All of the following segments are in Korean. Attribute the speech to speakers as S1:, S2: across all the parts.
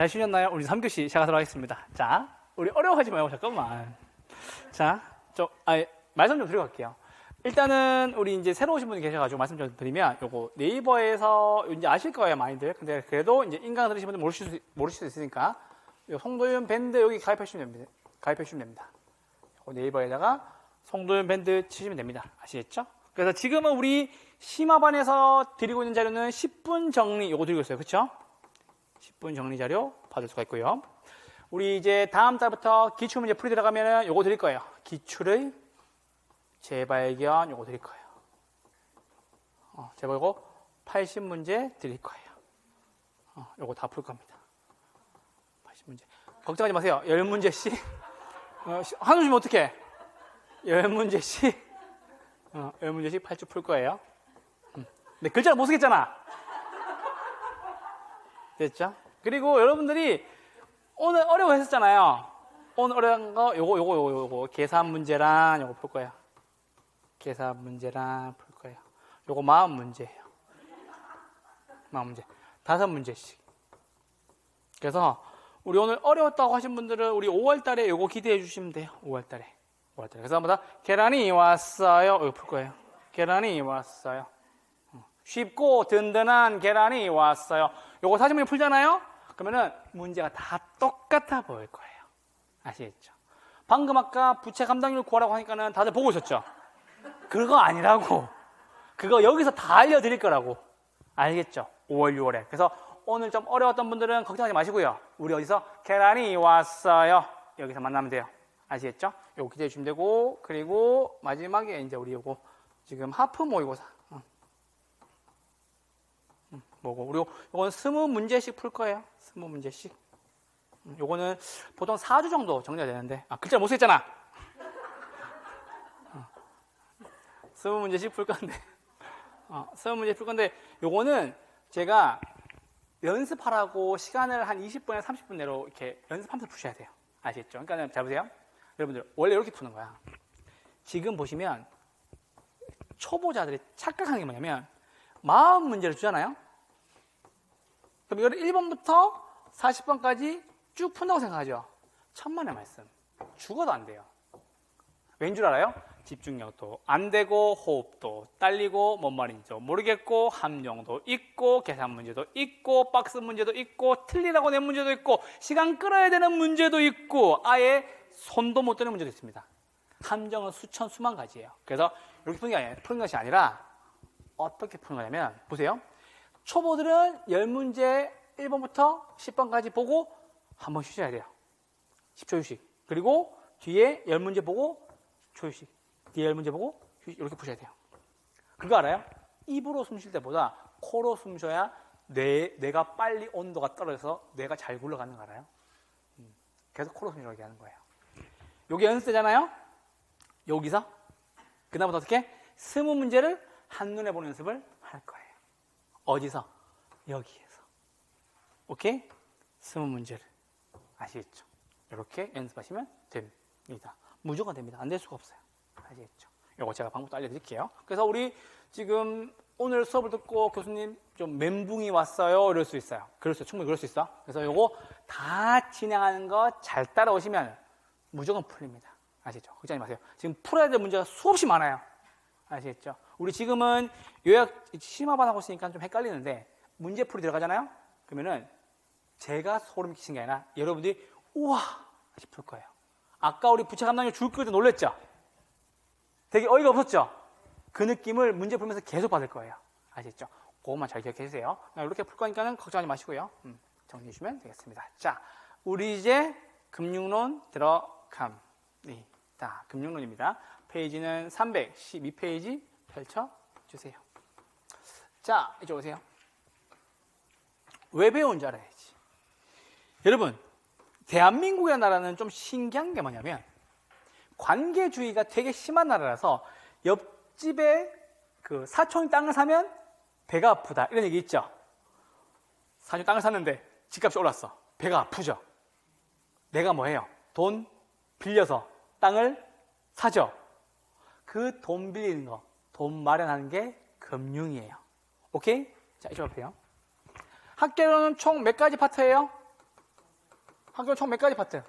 S1: 잘 쉬셨나요? 우리 3교시 시작하도록 하겠습니다. 자, 우리 어려워하지 말고 잠깐만. 자, 말씀 좀 드리고 갈게요. 일단은 우리 이제 새로 오신 분이 계셔가지고 말씀 좀 드리면 요거 네이버에서 이제 아실 거예요, 많이들. 근데 그래도 이제 인강 들으신 분들 모르실 수 있으니까 요 송도윤 밴드 여기 가입하시면 됩니다. 네이버에다가 송도윤 밴드 치시면 됩니다. 아시겠죠? 그래서 지금은 우리 심화반에서 드리고 있는 자료는 10분 정리 요거 드리고 있어요. 그렇죠? 10분 정리 자료 받을 수가 있고요. 우리 이제 다음 달부터 기출문제 풀이 들어가면은 요거 드릴 거예요. 기출의 재발견 요거 드릴 거예요. 재발고 80문제 드릴 거예요. 요거 다 풀 겁니다. 80문제. 걱정하지 마세요. 10문제씩. 한우 주면 어떡해? 10문제씩. 10문제씩 8주 풀 거예요. 근데 글자를 못 쓰겠잖아. 됐죠? 그리고 여러분들이 오늘 어려워했었잖아요. 오늘 어려운 거 요거 계산 문제랑 요거 풀 거예요. 계산 문제랑 풀 거예요. 요거 마음 문제예요. 마음 문제. 5문제씩. 그래서 우리 오늘 어려웠다고 하신 분들은 우리 5월 달에 요거 기대해 주시면 돼요. 5월 달에. 그래서 한번 더 계란이 왔어요. 이거 풀 거예요. 계란이 왔어요. 쉽고 든든한 계란이 왔어요. 요거 40문제 풀잖아요? 그러면은 문제가 다 똑같아 보일 거예요. 아시겠죠? 방금 아까 부채 감당률 구하라고 하니까는 다들 보고 있었죠? 그거 아니라고. 그거 여기서 다 알려드릴 거라고. 알겠죠? 5월, 6월에. 그래서 오늘 좀 어려웠던 분들은 걱정하지 마시고요. 우리 어디서 계란이 왔어요. 여기서 만나면 돼요. 아시겠죠? 요거 기대해 주시면 되고, 그리고 마지막에 이제 우리 요거 지금 하프 모의고사. 뭐고 우리 요거는 20문제씩 풀 거예요. 20문제씩. 요거는 보통 4주 정도 정리가 되는데 글자 못 쓰겠잖아. 20문제씩 풀 건데 20문제 풀 건데 요거는 제가 연습하라고 시간을 한 20분에서 30분 내로 이렇게 연습하면서 푸셔야 돼요. 아시겠죠? 그러니까 잘 보세요. 여러분들 원래 이렇게 푸는 거야. 지금 보시면 초보자들이 착각하는 게 뭐냐면 40문제를 주잖아요. 그럼 이걸 1번부터 40번까지 쭉 푼다고 생각하죠. 천만의 말씀. 죽어도 안 돼요. 왠 줄 알아요? 집중력도 안 되고 호흡도 딸리고 뭔 말인지 모르겠고 함정도 있고 계산 문제도 있고 박스 문제도 있고 틀리라고 낸 문제도 있고 시간 끌어야 되는 문제도 있고 아예 손도 못 대는 문제도 있습니다. 함정은 수천 수만 가지예요. 그래서 이렇게 푸는 것이 아니라 어떻게 푸는 거냐면 보세요. 초보들은 10문제 1번부터 10번까지 보고 한번 쉬셔야 돼요. 10초 휴식. 그리고 뒤에 10문제 보고 10초 휴식. 뒤에 10문제 보고 휴식. 이렇게 푸셔야 돼요. 그거 알아요? 입으로 숨 쉴 때보다 코로 숨 쉬어야 뇌가 빨리 온도가 떨어져서 뇌가 잘 굴러가는 거 알아요? 그래서 코로 숨 쉬게 하는 거예요. 여기 연습되잖아요? 여기서 그다음부터 어떻게? 20문제를 한눈에 보는 연습을 할 거예요. 어디서? 여기에서. 오케이? 20문제를. 아시겠죠? 이렇게 연습하시면 됩니다. 무조건 됩니다. 안 될 수가 없어요. 아시겠죠? 이거 제가 방법도 알려드릴게요. 그래서 우리 지금 오늘 수업을 듣고 교수님 좀 멘붕이 왔어요. 이럴 수 있어요. 충분히 그럴 수 있어. 그래서 이거 다 진행하는 거 잘 따라오시면 무조건 풀립니다. 아시죠? 걱정하지 마세요. 지금 풀어야 될 문제가 수없이 많아요. 아시겠죠? 우리 지금은 요약 심화반 하고 있으니까 좀 헷갈리는데 문제풀이 들어가잖아요? 그러면은 제가 소름 끼친 게 아니라 여러분들이 우와 싶을 거예요. 아까 우리 부채 감당률 줄 걸 때 놀랬죠? 되게 어이가 없었죠? 그 느낌을 문제 풀면서 계속 받을 거예요. 아시겠죠? 그것만 잘 기억해 주세요. 이렇게 풀 거니까는 걱정하지 마시고요. 정리해 주시면 되겠습니다. 자, 우리 이제 금융론 들어갑니다. 금융론입니다. 페이지는 312페이지 펼쳐주세요. 자, 이제 오세요. 왜 배운지 알아야지. 여러분, 대한민국이라는 나라는 좀 신기한 게 뭐냐면 관계주의가 되게 심한 나라라서 옆집에 그 사촌이 땅을 사면 배가 아프다 이런 얘기 있죠. 사촌이 땅을 샀는데 집값이 올랐어. 배가 아프죠. 내가 뭐해요? 돈 빌려서 땅을 사죠. 그 돈 빌리는 거, 돈 마련하는 게 금융이에요. 오케이? 자, 이쪽으로 보세요. 학계로는 총 몇 가지 파트예요? 학교는 총 몇 가지 파트?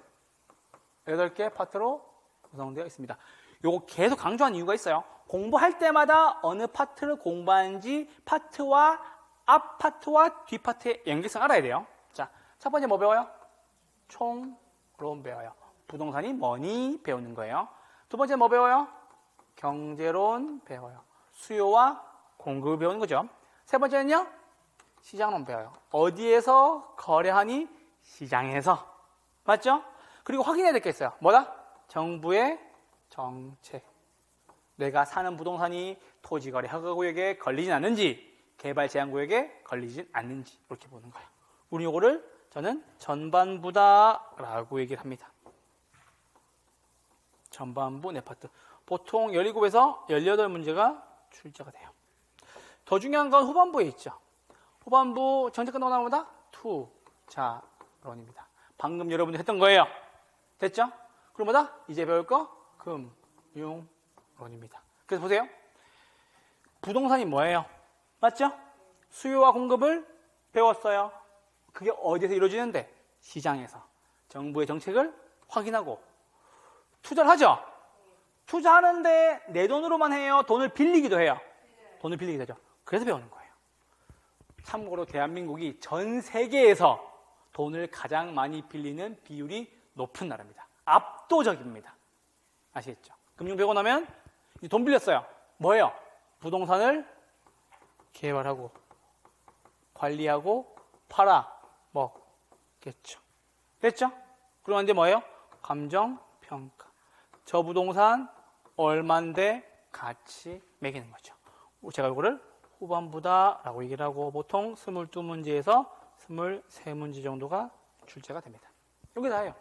S1: 8개 파트로 구성되어 있습니다. 요거 계속 강조하는 이유가 있어요. 공부할 때마다 어느 파트를 공부하는지 파트와 앞 파트와 뒤 파트의 연결성 알아야 돼요. 자, 첫 번째 뭐 배워요? 총론 배워요. 부동산이 뭐니 배우는 거예요. 두 번째 뭐 배워요? 경제론 배워요. 수요와 공급을 배우는 거죠. 세 번째는요? 시장론 배워요. 어디에서 거래하니? 시장에서. 맞죠? 그리고 확인해야 될 게 있어요. 뭐다? 정부의 정책. 내가 사는 부동산이 토지거래 허가구역에 걸리진 않는지, 개발제한구역에 걸리진 않는지 이렇게 보는 거예요. 우리 요거를 저는 전반부다라고 얘기를 합니다. 전반부 네 파트. 보통 17에서 18문제가 출제가 돼요. 더 중요한 건 후반부에 있죠. 후반부 정책 끝나고 나보다 투자론입니다. 방금 여러분들 했던 거예요. 됐죠? 그럼 뭐다? 이제 배울 거 금융론입니다. 그래서 보세요. 부동산이 뭐예요? 맞죠? 수요와 공급을 배웠어요. 그게 어디에서 이루어지는데? 시장에서. 정부의 정책을 확인하고 투자를 하죠. 투자하는데 내 돈으로만 해요? 돈을 빌리기도 해요? 돈을 빌리기도 하죠. 그래서 배우는 거예요. 참고로 대한민국이 전 세계에서 돈을 가장 많이 빌리는 비율이 높은 나라입니다. 압도적입니다. 아시겠죠? 금융 배우고 나면 돈 빌렸어요. 뭐예요? 부동산을 개발하고 관리하고 팔아 먹겠죠. 됐죠? 그럼 이제 뭐예요? 감정평가. 저 부동산 얼만데 같이 매기는 거죠. 제가 이거를 후반부다라고 얘기를 하고 보통 22문제에서 23문제 정도가 출제가 됩니다. 여기 다예요.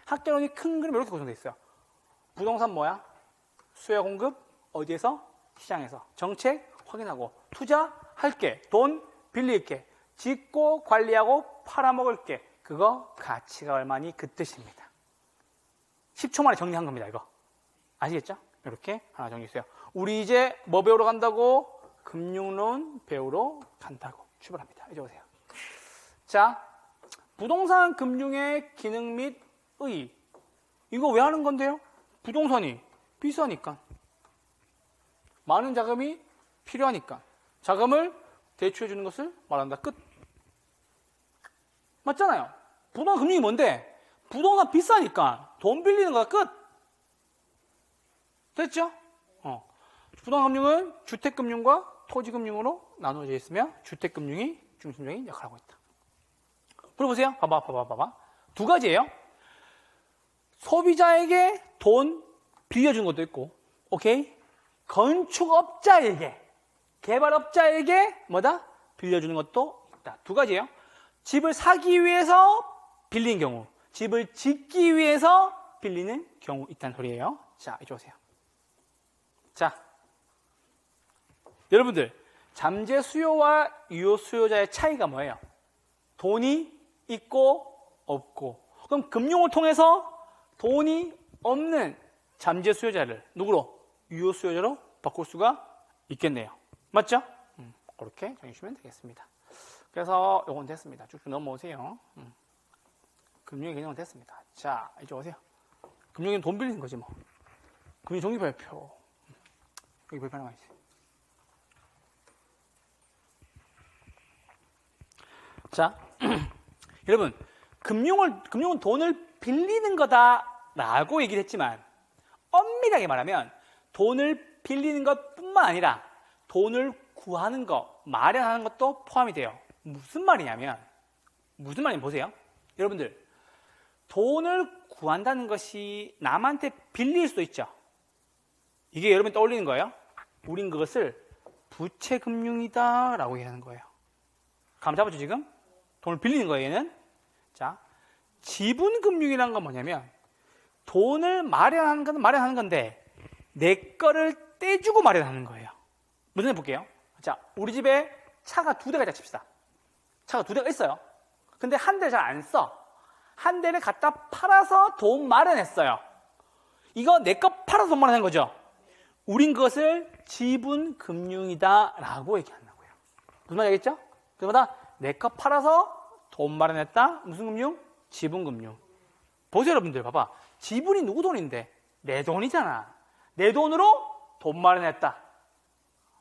S1: 학개론이 큰 그림 이렇게 구성되어 있어요. 부동산 뭐야? 수요 공급 어디에서? 시장에서. 정책 확인하고 투자할게. 돈 빌릴게. 짓고 관리하고 팔아먹을게. 그거 가치가 얼마니 그 뜻입니다. 10초 만에 정리한 겁니다. 이거 아시겠죠? 이렇게 하나 정리했어요. 우리 이제 뭐 배우러 간다고? 금융론 배우러 간다고 출발합니다. 이제 오세요. 자, 부동산 금융의 기능 및 의의. 이거 왜 하는 건데요? 부동산이 비싸니까. 많은 자금이 필요하니까. 자금을 대출해 주는 것을 말한다. 끝. 맞잖아요. 부동산 금융이 뭔데? 부동산 비싸니까 돈 빌리는 거가 끝. 됐죠? 부동산 금융은 주택금융과 토지금융으로 나누어져 있으며 주택금융이 중심적인 역할을 하고 있다. 물어보세요. 봐봐. 두 가지예요. 소비자에게 돈 빌려주는 것도 있고, 오케이? 건축업자에게, 개발업자에게 뭐다? 빌려주는 것도 있다. 두 가지예요. 집을 사기 위해서 빌린 경우, 집을 짓기 위해서 빌리는 경우 있다는 소리예요. 자, 이쪽 오세요. 자, 여러분들 잠재 수요와 유효 수요자의 차이가 뭐예요? 돈이 있고 없고. 그럼 금융을 통해서 돈이 없는 잠재 수요자를 누구로? 유효 수요자로 바꿀 수가 있겠네요. 맞죠? 그렇게 정해주시면 되겠습니다. 그래서 요건 됐습니다. 쭉쭉 넘어오세요. 금융의 개념은 됐습니다. 자, 이제 오세요. 금융은 돈 빌리는 거지 뭐. 금융 종이 발표. 여기 발표 하나 있어요. 자, 여러분, 금융은 돈을 빌리는 거다라고 얘기를 했지만 엄밀하게 말하면 돈을 빌리는 것뿐만 아니라 돈을 구하는 것, 마련하는 것도 포함이 돼요. 무슨 말이냐면 보세요. 여러분들, 돈을 구한다는 것이 남한테 빌릴 수도 있죠. 이게 여러분이 떠올리는 거예요. 우린 그것을 부채금융이다라고 얘기하는 거예요. 감 잡았죠 지금? 돈을 빌리는 거예요 얘는. 자, 지분금융이라는 건 뭐냐면 돈을 마련하는 건 마련하는 건데 내 거를 떼주고 마련하는 거예요. 무슨 일 볼게요. 자, 우리 집에 차가 2대가 있다 칩시다. 차가 2대가 있어요. 근데 한 대를 잘 안 써. 한 대를 갖다 팔아서 돈 마련했어요. 이거 내 거 팔아서 돈 마련한 거죠. 우린 그것을 지분금융이다라고 얘기한다고요. 무슨 말이 알겠죠? 그러다 내 거 팔아서 돈 마련했다. 무슨 금융? 지분금융. 보세요, 여러분들. 봐봐. 지분이 누구 돈인데? 내 돈이잖아. 내 돈으로 돈 마련했다.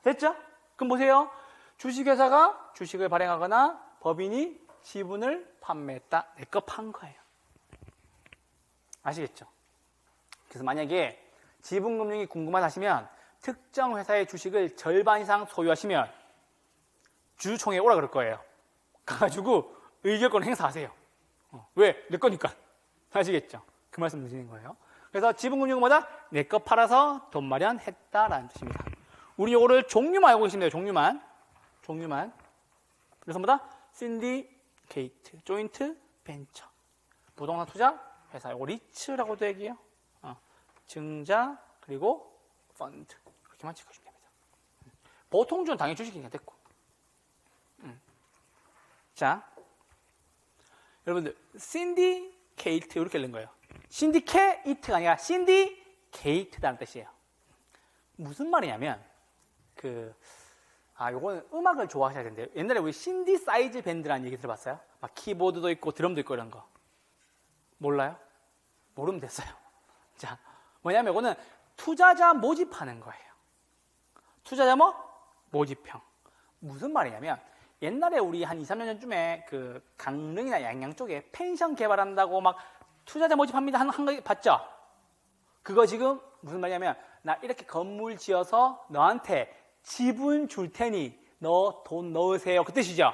S1: 됐죠? 그럼 보세요. 주식회사가 주식을 발행하거나 법인이 지분을 판매했다. 내 거 판 거예요. 아시겠죠? 그래서 만약에 지분금융이 궁금하다 하시면 특정 회사의 주식을 절반 이상 소유하시면 주주총회에 오라 그럴 거예요. 가가지고 의결권 행사하세요. 왜? 내 거니까. 아시겠죠? 그 말씀 드리는 거예요. 그래서 지분금융은 뭐다? 내 거 팔아서 돈 마련했다라는 뜻입니다. 우리 요거를 종류만 알고 계시면 돼요. 종류만. 그래서 뭐다? 신디케이트, 조인트 벤처, 부동산 투자 회사. 요거 리츠라고도 얘기해요. 증자 그리고 펀드. 그렇게만 찍어주면 됩니다. 보통 주는 당연히 주식이니까 됐고. 자, 여러분들 신디케이트 이렇게 읽는 거예요. 신디케이트가 아니라 신디케이트라는 뜻이에요. 무슨 말이냐면 요거는 음악을 좋아하셔야 되는데요. 옛날에 우리 신디사이즈 밴드라는 얘기 들어봤어요? 막 키보드도 있고 드럼도 있고 이런 거. 몰라요? 모르면 됐어요. 자, 뭐냐면 이거는 투자자 모집하는 거예요. 투자자 모집형. 무슨 말이냐면 옛날에 우리 한 2, 3년 전쯤에 그 강릉이나 양양 쪽에 펜션 개발한다고 막 투자자 모집합니다 하는 거 봤죠? 그거 지금 무슨 말이냐면 나 이렇게 건물 지어서 너한테 지분 줄 테니 너 돈 넣으세요. 그 뜻이죠?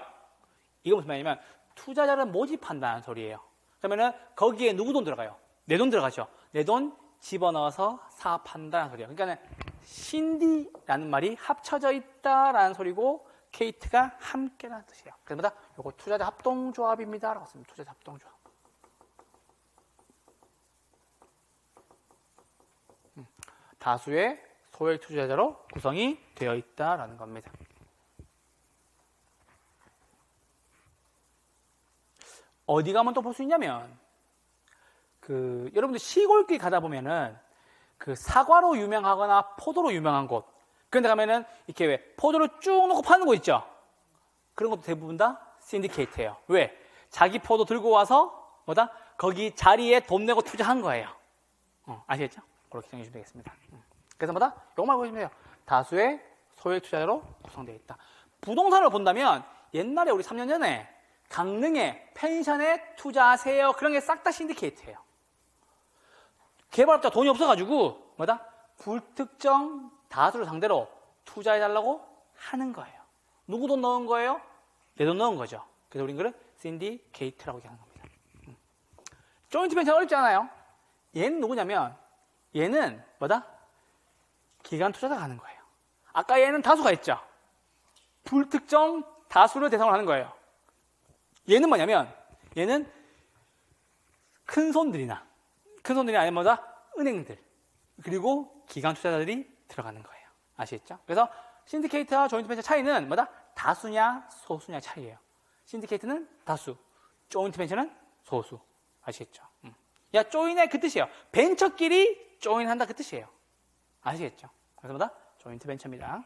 S1: 이거 무슨 말이냐면 투자자를 모집한다는 소리예요. 그러면은 거기에 누구 돈 들어가요? 내 돈 들어가죠. 내 돈 집어넣어서 사업한다는 소리예요. 그러니까 신디라는 말이 합쳐져 있다라는 소리고 케이트가 함께라는 뜻이에요. 그래서 요거 투자자 합동조합입니다. 라고 씁니다. 투자자 합동조합. 다수의 소액 투자자로 구성이 되어 있다라는 겁니다. 어디 가면 또 볼 수 있냐면 여러분들 시골길 가다 보면은 사과로 유명하거나 포도로 유명한 곳 그런데 가면은 이렇게 왜 포도를 쭉 놓고 파는 곳 있죠? 그런 것도 대부분 다 신디케이트예요. 왜? 자기 포도 들고 와서 거기 자리에 돈 내고 투자한 거예요. 아시겠죠? 그렇게 정해주시면 되겠습니다. 그래서 요것만 보시면 돼요. 다수의 소액 투자자로 구성되어 있다. 부동산을 본다면 옛날에 우리 3년 전에 강릉에 펜션에 투자하세요. 그런 게 싹 다 신디케이트예요. 개발업자 돈이 없어가지고 불특정 다수를 상대로 투자해달라고 하는 거예요. 누구 돈 넣은 거예요? 내 돈 넣은 거죠. 그래서 우린 그걸 신디케이트라고 얘기하는 겁니다. 조인트 벤처는 어렵지 않아요. 얘는 누구냐면 얘는 기관 투자자가 하는 거예요. 아까 얘는 다수가 있죠. 불특정 다수를 대상으로 하는 거예요. 얘는 뭐냐면 얘는 큰 손들이나 아니면 은행들 그리고 기관 투자자들이 들어가는 거예요. 아시겠죠? 그래서 신디케이트와 조인트 벤처 차이는 다수냐 소수냐 차이예요. 신디케이트는 다수, 조인트 벤처는 소수. 아시겠죠? 야, 조인의 그 뜻이에요. 벤처끼리 조인한다 그 뜻이에요. 아시겠죠? 그래서 조인트 벤처입니다.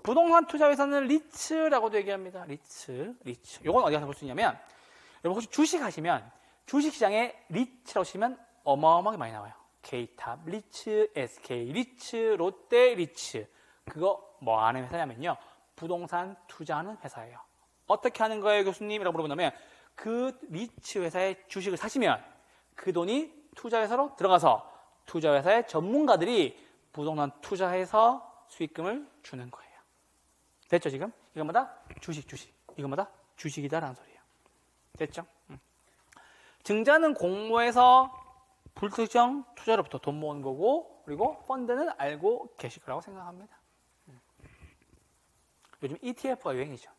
S1: 부동산 투자 회사는 리츠라고도 얘기합니다. 리츠. 요건 어디 가서 볼 수 있냐면 여러분 혹시 주식 하시면 주식시장에 리츠라고 치면 어마어마하게 많이 나와요. K탑 리츠, SK 리츠, 롯데 리츠. 그거 뭐 하는 회사냐면요. 부동산 투자하는 회사예요. 어떻게 하는 거예요, 교수님? 이라고 물어본다면 그 리츠 회사의 주식을 사시면 그 돈이 투자회사로 들어가서 투자회사의 전문가들이 부동산 투자해서 수익금을 주는 거예요. 됐죠, 지금? 이거마다 주식. 이거마다 주식이다라는 소리예요. 됐죠? 증자는 공모해서 불특정 투자로부터 돈 모은 거고, 그리고 펀드는 알고 계실 거라고 생각합니다. 요즘 ETF가 유행이죠.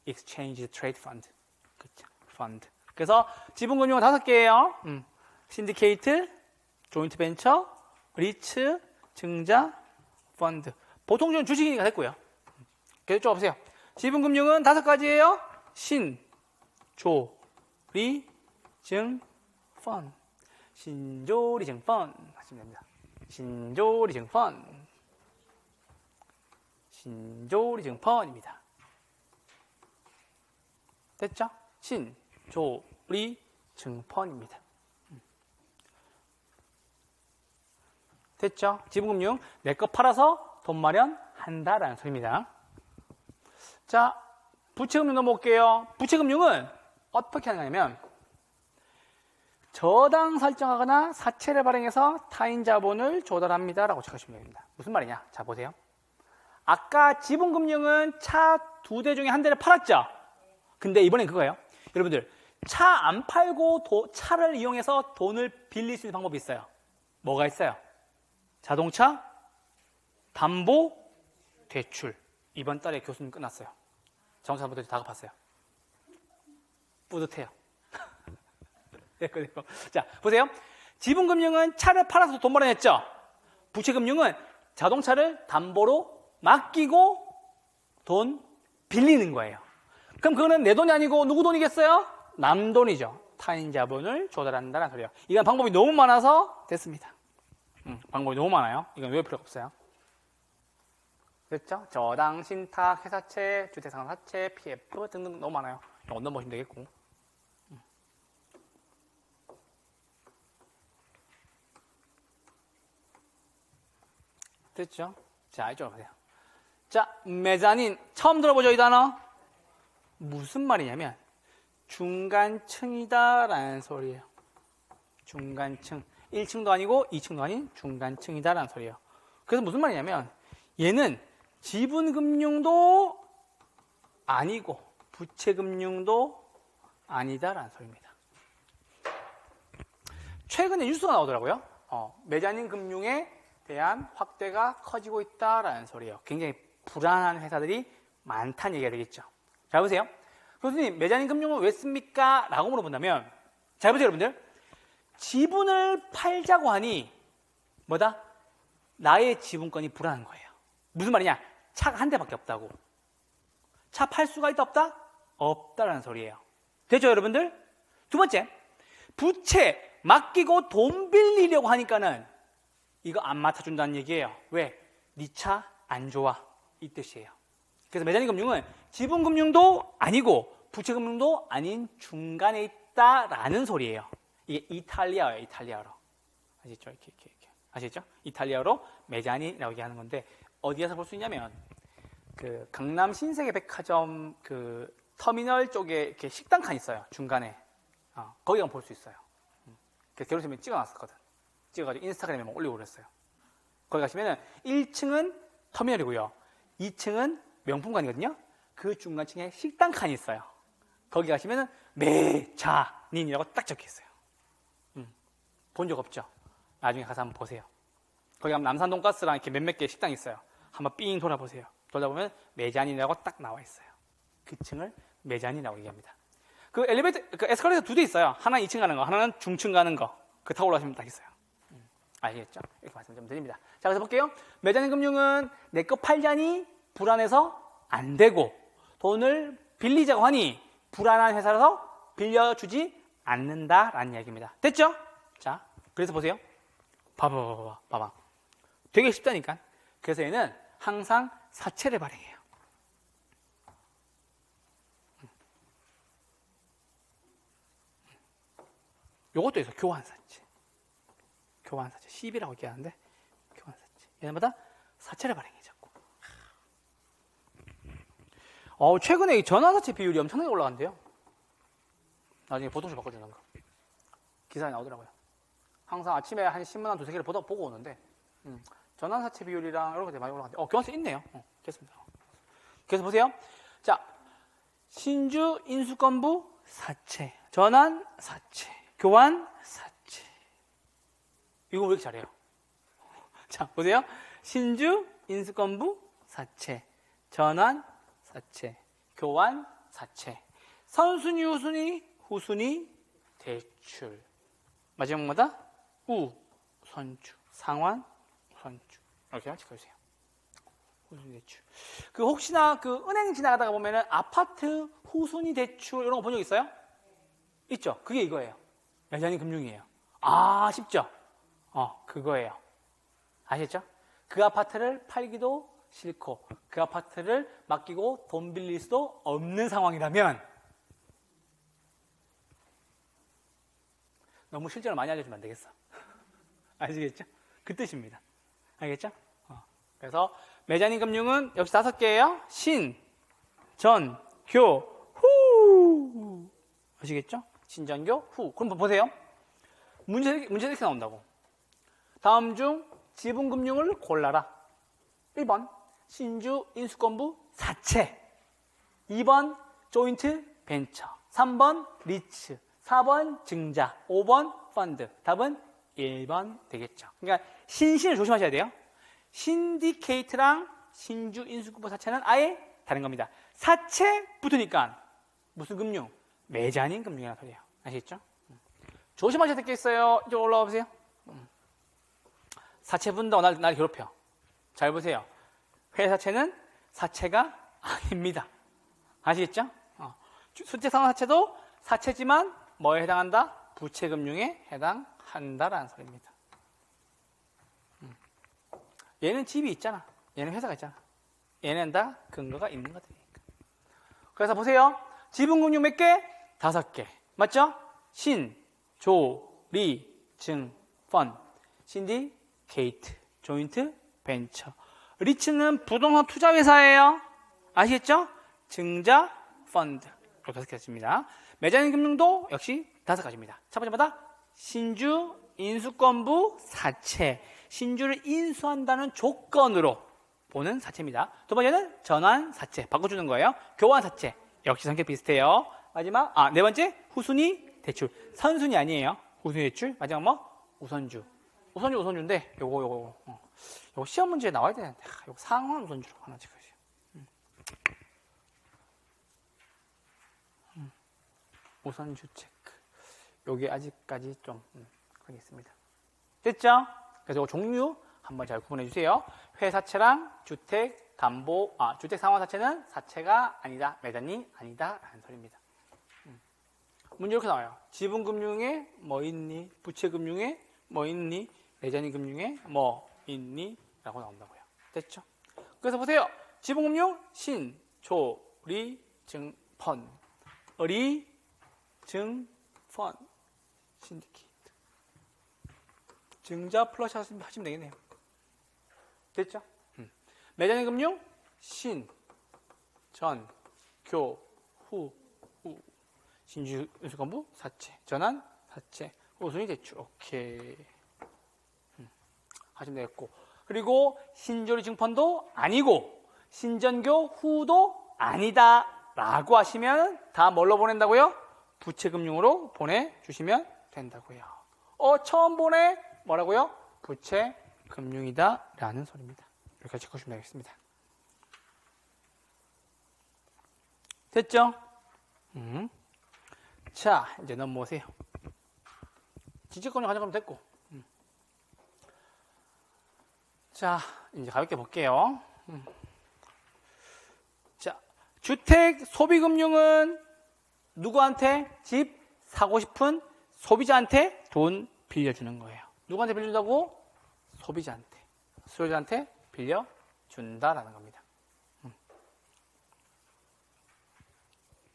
S1: Exchange Trade Fund. 그렇죠. 펀드. 그래서 지분금융은 5개예요. 신디케이트, 조인트 벤처, 리츠, 증자, 펀드. 보통 주는 주식이니까 됐고요. 계속 쭉 보세요. 지분금융은 5가지예요. 신, 조, 리, 증, 펀. 신조리, 증, 펀 하시면 됩니다. 신조리, 증, 펀. 신조리, 증, 펀입니다. 됐죠? 신, 조, 리, 증, 펀입니다. 됐죠? 지분금융 내 거 팔아서 돈 마련한다라는 소리입니다. 자, 부채금융 넘어올게요. 부채금융은 어떻게 하는 거냐면 저당 설정하거나 사채를 발행해서 타인 자본을 조달합니다 라고 체크하시면 됩니다. 무슨 말이냐? 자, 보세요. 아까 지분금융은 차 2대 중에 한 대를 팔았죠? 근데 이번엔 그거예요. 여러분들, 차 안 팔고 차를 이용해서 돈을 빌릴 수 있는 방법이 있어요. 뭐가 있어요? 자동차 담보 대출. 이번 달에 교수님 끝났어요. 자동차 담보 대출 다 갚았어요. 뿌듯해요. 자, 보세요. 지분금융은 차를 팔아서 돈 마련했죠? 부채금융은 자동차를 담보로 맡기고 돈 빌리는 거예요. 그럼 그거는 내 돈이 아니고 누구 돈이겠어요? 남 돈이죠. 타인 자본을 조달한다는 소리예요. 이건 방법이 너무 많아서 됐습니다. 방법이 너무 많아요. 이건 외울 필요가 없어요. 됐죠? 저당, 신탁, 회사채, 주택상환사채, PF 등등 너무 많아요. 이거 넘어보시면 되겠고. 됐죠? 자, 이쪽으로 보세요. 자, 메자닌. 처음 들어보죠, 이 단어? 무슨 말이냐면 중간층이다 라는 소리예요. 중간층. 1층도 아니고 2층도 아닌 중간층이다 라는 소리예요. 그래서 무슨 말이냐면 얘는 지분금융도 아니고 부채금융도 아니다 라는 소리입니다. 최근에 뉴스가 나오더라고요. 메자닌 금융에 대한 확대가 커지고 있다라는 소리예요. 굉장히 불안한 회사들이 많다는 얘기가 되겠죠. 잘 보세요. 교수님, 메자닌 금융은 왜 씁니까? 라고 물어본다면, 잘 보세요, 여러분들. 지분을 팔자고 하니, 뭐다? 나의 지분권이 불안한 거예요. 무슨 말이냐? 차가 한 대밖에 없다고. 차 팔 수가 있다, 없다? 없다라는 소리예요. 됐죠, 여러분들? 두 번째, 부채, 맡기고 돈 빌리려고 하니까는 이거 안 맡아준다는 얘기예요. 왜? 네 차 안 좋아. 이 뜻이에요. 그래서 메자닌 금융은 지분금융도 아니고 부채금융도 아닌 중간에 있다라는 소리예요. 이게 이탈리아어예요. 이탈리아어로. 아시죠? 이렇게. 아시죠? 이탈리아어로 메자닌이라고 얘기하는 건데 어디에서 볼 수 있냐면 그 강남 신세계 백화점 그 터미널 쪽에 이렇게 식당 칸 있어요. 중간에. 거기 가면 볼 수 있어요. 그래서 겨울쌤이 찍어놨었거든. 찍어가지고 인스타그램에 막 올리고 그랬어요. 거기 가시면은 1층은 터미널이고요. 2층은 명품관이거든요. 그 중간층에 식당 칸이 있어요. 거기 가시면은 메자닌이라고 딱 적혀 있어요. 본 적 없죠? 나중에 가서 한번 보세요. 거기 가면 남산 돈가스랑 이렇게 몇몇 개 식당이 있어요. 한번 삥 돌아보세요. 돌아보면 메자닌이라고 딱 나와 있어요. 그 층을 메자닌이라고 얘기합니다. 그 에스컬레이터 2대 있어요. 하나는 2층 가는 거, 하나는 중층 가는 거. 그 타고 올라가시면 딱 있어요. 아시겠죠? 이렇게 말씀 좀 드립니다. 자, 그래서 볼게요. 메자닌 금융은 내 거 팔자니 불안해서 안 되고 돈을 빌리자고 하니 불안한 회사라서 빌려주지 않는다라는 이야기입니다. 됐죠? 자, 그래서 보세요. 봐봐. 되게 쉽다니까. 그래서 얘는 항상 사채를 발행해요. 요것도 있어. 교환사채. CB라고 얘기하는데 교환사채. 얘네마다 사채를 발행해 자꾸. 최근에 이 전환사채 비율이 엄청나게 올라간대요. 나중에 보통시 바꿔주는 거. 기사에 나오더라고요. 항상 아침에 한 신문 한 두세 개를 보고 오는데 전환사채 비율이랑 이런 것들이 많이 올라간대요. 교환사 있네요. 됐습니다. 그래서 보세요. 자, 신주 인수권부 사채, 전환사채, 교환사채. 이거 왜 이렇게 잘해요? 자, 보세요. 신주, 인수권부, 사채, 전환, 사채, 교환, 사채, 선순위, 후순위, 대출. 마지막마다 우, 선주, 상환, 선주. 이렇게 찍어주세요. 후순위 대출. 그 혹시나 그 은행 지나가다가 보면은 아파트 후순위 대출 이런 거 본 적 있어요? 있죠? 그게 이거예요. 메자닌 금융이에요. 쉽죠? 그거예요. 아시죠? 그 아파트를 팔기도 싫고 그 아파트를 맡기고 돈 빌릴 수도 없는 상황이라면 너무 실전을 많이 알려주면 안 되겠어. 아시겠죠? 그 뜻입니다. 알겠죠? 그래서 매자님 금융은 역시 5개예요. 신, 전, 교, 후. 아시겠죠? 신전교, 후. 그럼 보세요. 문제 이렇게 나온다고. 다음 중 지분금융을 골라라. 1번 신주 인수권부 사채, 2번 조인트 벤처, 3번 리츠, 4번 증자, 5번 펀드. 답은 1번 되겠죠. 그러니까 신신을 조심하셔야 돼요. 신디케이트랑 신주 인수권부 사채는 아예 다른 겁니다. 사채 붙으니까 무슨 금융? 매자님 금융이라는 소리예요. 아시겠죠? 조심하셔야 될 게 있어요. 이쪽 올라와 보세요. 사채 분다 날 괴롭혀. 잘 보세요. 회사채는 사채가 아닙니다. 아시겠죠? 수채상환사채도 사채지만 뭐에 해당한다? 부채금융에 해당한다라는 소리입니다. 얘는 집이 있잖아. 얘는 회사가 있잖아. 얘는 다 근거가 있는 것들이니까. 그래서 보세요. 지분금융 몇 개? 5개. 맞죠? 신, 조, 리, 증, 펀, 신디케이트, 조인트, 벤처. 리츠는 부동산 투자회사예요. 아시겠죠? 증자, 펀드. 이렇게 5개였습니다. 매자님 금융도 역시 5가지입니다. 첫 번째마다 신주 인수권부 사채. 신주를 인수한다는 조건으로 보는 사채입니다. 두 번째는 전환 사채. 바꿔주는 거예요. 교환 사채. 역시 성격 비슷해요. 마지막, 네 번째, 후순위 대출. 선순위 아니에요. 후순위 대출. 마지막 뭐? 우선주. 우선주인데, 요거 시험 문제에 나와야 되는데, 요거 상환 우선주로 하나 찍어주세요. 우선주 체크. 요게 아직까지 좀, 하겠습니다. 됐죠? 그래서 요 종류 한번 잘 구분해 주세요. 회사채랑 주택 담보, 주택 상환 사채는 사채가 아니다, 매단이 아니다, 라는 소리입니다. 문제 이렇게 나와요. 지분금융에 뭐 있니? 부채금융에 뭐 있니? 매자님 금융에 뭐 있니? 라고 나온다고요. 됐죠? 그래서 보세요. 지분금융 신, 조, 리, 증, 펀. 리, 증, 펀. 신디케이트. 증자 플러스 하시면 되겠네요. 됐죠? 매자님 금융 신, 전, 교, 후. 신주 인수권부 사채, 전환 사채, 우순위 대출. 오케이. 하시면 되겠고. 그리고 신조리 증펀도 아니고 신전교 후도 아니다라고 하시면 다 뭘로 보낸다고요? 부채금융으로 보내주시면 된다고요. 처음 보내 뭐라고요? 부채금융이다라는 소리입니다. 이렇게 체크하시면 되겠습니다. 됐죠? 자, 이제 넘어오세요. 지적금융 가져가면 됐고. 자, 이제 가볍게 볼게요. 자, 주택 소비금융은 누구한테? 집 사고 싶은 소비자한테 돈 빌려주는 거예요. 누구한테 빌려준다고? 소비자한테. 수요자한테 빌려준다라는 겁니다.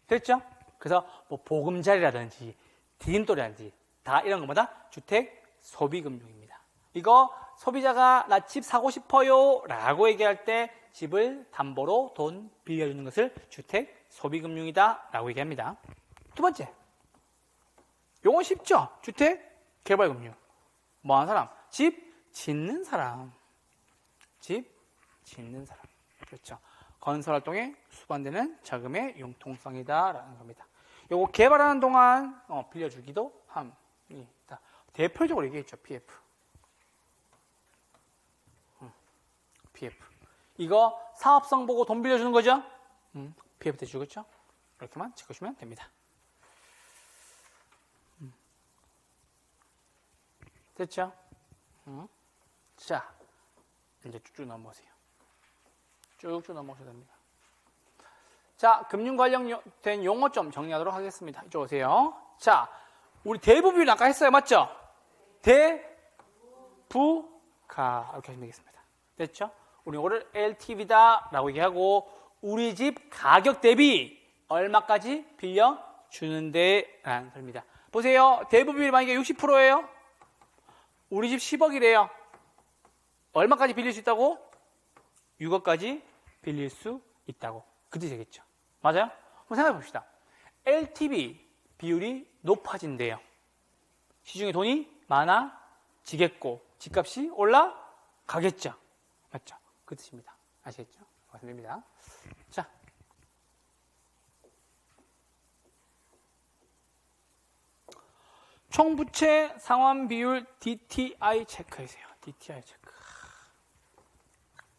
S1: 됐죠? 그래서 뭐 보금자리라든지 디딤돌이라든지 다 이런 것마다 주택 소비금융입니다. 이거 소비자가 나 집 사고 싶어요 라고 얘기할 때 집을 담보로 돈 빌려주는 것을 주택 소비금융이다 라고 얘기합니다. 두 번째, 요건 쉽죠? 주택 개발금융. 뭐 하는 사람? 집 짓는 사람. 집 짓는 사람. 그렇죠. 건설활동에 수반되는 자금의 융통성이다 라는 겁니다. 요거 개발하는 동안 빌려주기도 합니다. 대표적으로 얘기했죠. PF. PF. 이거 사업성 보고 돈 빌려주는 거죠? PF 대주겠죠? 이렇게만 찍으시면 됩니다. 됐죠? 자, 이제 쭉쭉 넘어오세요. 쭉쭉 넘어오셔야 됩니다. 자, 금융 관련된 용어 좀 정리하도록 하겠습니다. 이쪽 오세요. 자, 우리 대부비율 아까 했어요. 맞죠? 대부가 이렇게 하시면 되겠습니다. 됐죠? 우리 이거를 LTV다 라고 얘기하고 우리 집 가격 대비 얼마까지 빌려주는데 라는 소리입니다. 보세요. 대부비율이 만약에 60%예요. 우리 집 10억이래요. 얼마까지 빌릴 수 있다고? 6억까지 빌릴 수 있다고. 그 뜻이 되겠죠. 맞아요? 한번 생각해 봅시다. LTV 비율이 높아진대요. 시중에 돈이 많아지겠고 집값이 올라가겠죠. 맞죠? 그 뜻입니다. 아시겠죠? 말씀드립니다. 자, 총부채 상환 비율 DTI 체크해주세요. DTI 체크.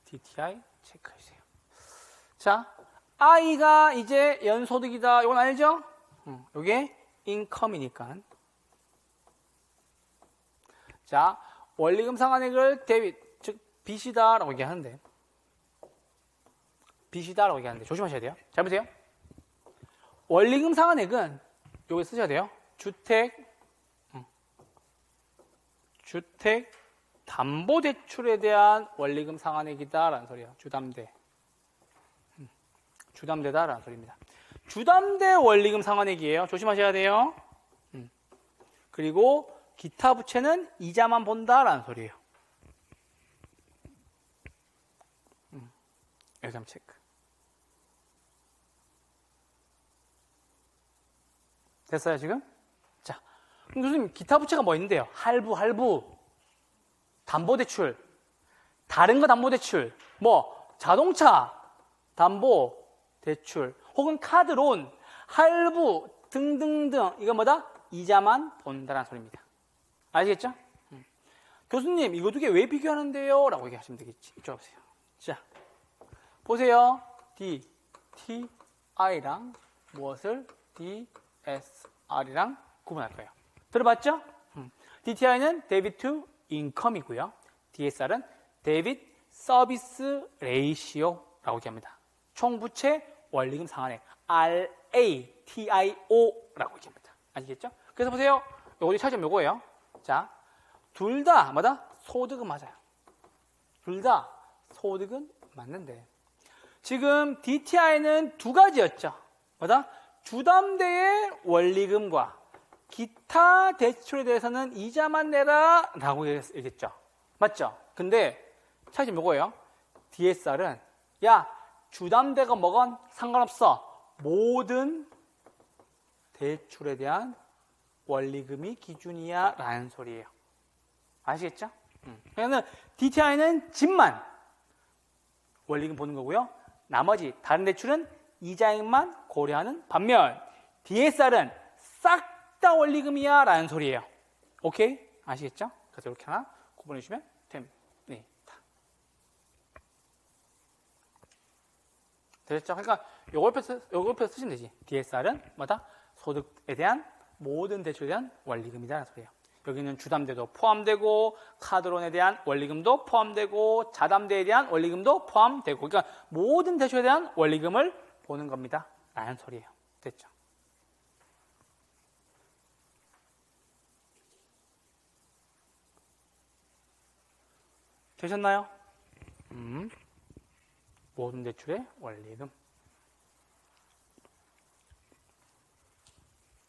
S1: DTI 체크해주세요. 자, I가 이제 연소득이다. 이건 알죠? 이게 인컴이니까. 자, 원리금 상환액을 데빗, 즉 빚이다라고 얘기하는데, 빚이다라고 얘기하는데 조심하셔야 돼요. 잘 보세요. 원리금 상환액은 여기 쓰셔야 돼요. 주택 담보대출에 대한 원리금 상환액이다라는 소리예요. 주담대. 주담대다라는 소리입니다. 주담대 원리금 상환액이에요. 조심하셔야 돼요. 그리고 기타 부채는 이자만 본다라는 소리예요. 여기 한번 체크. 됐어요 지금? 자, 그럼 교수님 기타 부채가 뭐 있는데요? 할부, 담보대출, 다른 거 담보대출, 뭐 자동차 담보대출, 혹은 카드론, 할부 등등등 이건 뭐다? 이자만 본다라는 소리입니다. 아시겠죠? 교수님 이거 두 개 왜 비교하는데요? 라고 얘기하시면 되겠지. 이쪽 보세요. 자, 보세요. DTI랑 무엇을 DSR이랑 구분할 거예요. 들어봤죠? DTI는 Debit to Income이고요. DSR은 Debit Service Ratio라고 얘기합니다. 총부채 원리금 상환액 RATIO라고 얘기합니다. 아시겠죠? 그래서 보세요. 요거 차이점 요거예요. 자, 둘 다 뭐다? 소득은 맞아요. 둘 다 소득은 맞는데 지금 DTI는 두 가지였죠. 뭐다? 주담대의 원리금과 기타 대출에 대해서는 이자만 내라 라고 얘기했죠. 맞죠? 근데 차이점 요거예요. DSR은 야, 주담대가 뭐건 상관없어. 모든 대출에 대한 원리금이 기준이야 라는 소리예요. 아시겠죠? 그러면 DTI는 집만 원리금 보는 거고요. 나머지 다른 대출은 이자액만 고려하는 반면 DSR은 싹 다 원리금이야 라는 소리예요. 오케이? 아시겠죠? 그래서 이렇게 하나 구분해 주시면 됩니다. 되셨죠? 그러니까 요걸 옆에 쓰시면 되지. DSR은 뭐다? 소득에 대한 모든 대출에 대한 원리금이다 라는 소리예요. 여기는 주담대도 포함되고 카드론에 대한 원리금도 포함되고 자담대에 대한 원리금도 포함되고 그러니까 모든 대출에 대한 원리금을 보는 겁니다 라는 소리예요. 됐죠? 되셨나요? 모든 대출의 원리금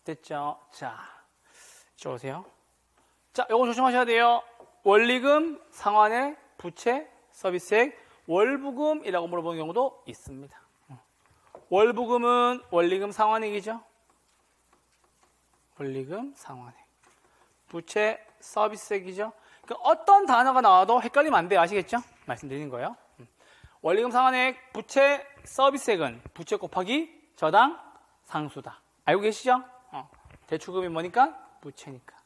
S1: 됐죠? 자, 이쪽 오세요. 자, 이거 조심하셔야 돼요. 원리금, 상환액, 부채, 서비스액, 월부금이라고 물어보는 경우도 있습니다. 월부금은 원리금 상환액이죠. 원리금 상환액. 부채 서비스액이죠. 그러니까 어떤 단어가 나와도 헷갈리면 안 돼요. 아시겠죠? 말씀드리는 거예요. 원리금 상환액, 부채 서비스액은 부채 곱하기 저당 상수다. 알고 계시죠? 대출금이 뭐니까? 부채니까.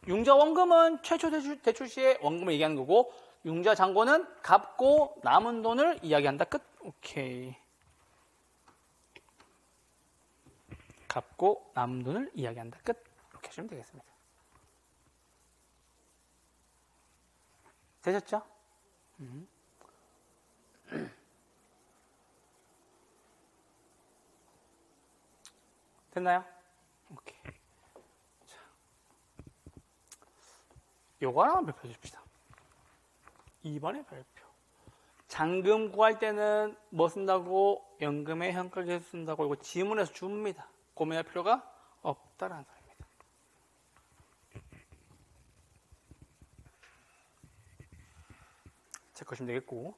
S1: 융자 원금은 최초 대출 시에 원금을 얘기하는 거고 융자 잔고는 갚고 남은 돈을 이야기한다. 끝. 오케이. 갚고 남은 돈을 이야기한다. 끝. 이렇게 하시면 되겠습니다. 되셨죠? 됐나요? 오케이. 자, 요거 하나만 발표해 줍시다. 2번의 발표. 잔금 구할 때는 뭐 쓴다고? 연금의 현가계수 쓴다고 이거 지문에서 줍니다. 고민할 필요가 없다라는 소리입니다. 체크하시면 되겠고.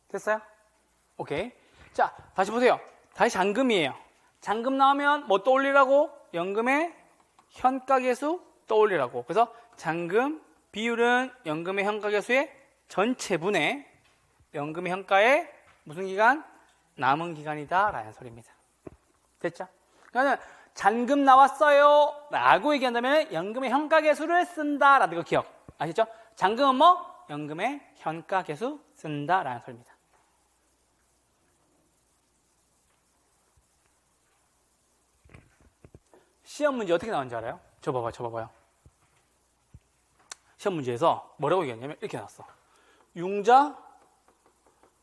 S1: 됐어요? 오케이. 자, 다시 보세요. 다시 잔금이에요. 잔금 나오면 뭐 떠올리라고? 연금의 현가계수 떠올리라고. 그래서 잔금 비율은 연금의 현가계수의 전체분의 연금의 현가의 무슨 기간? 남은 기간이다 라는 소리입니다. 됐죠? 그러니까 잔금 나왔어요 라고 얘기한다면 연금의 현가계수를 쓴다 라는 거 기억 아시죠? 잔금은 뭐? 연금의 현가계수 쓴다 라는 소리입니다. 시험 문제 어떻게 나왔는지 알아요? 저 봐봐요. 시험 문제에서 뭐라고 얘기했냐면 이렇게 나왔어. 융자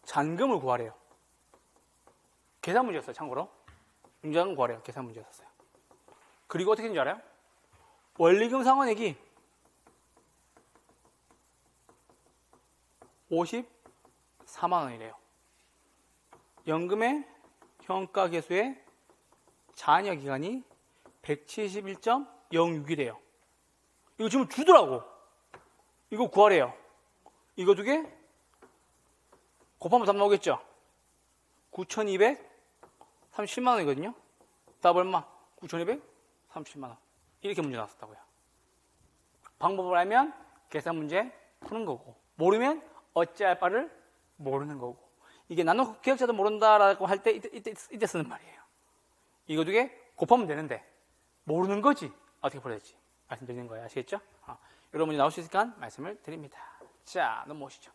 S1: 잔금을 구하래요. 계산 문제였어요, 참고로. 융자금 구하래요. 계산 문제였어요. 그리고 어떻게 된지 알아요? 원리금 상환액이 54만 원이래요. 연금의 현가계수의 잔여 기간이 171.06이래요. 이거 지금 주더라고. 이거 구하래요. 이거 두 개 곱하면 답 나오겠죠? 9,237만 원이거든요. 답 얼마? 9,237만 원. 이렇게 문제 나왔었다고요. 방법을 알면 계산 문제 푸는 거고, 모르면 어찌할 바를 모르는 거고. 이게 나는 기억자도 모른다라고 할 때 이때 쓰는 말이에요. 이거 두 개 곱하면 되는데 모르는 거지 어떻게 풀어야 될지 말씀드리는 거예요. 아시겠죠? 이런 문제 나올 수 있으니까 말씀을 드립니다. 자, 넘어오시죠.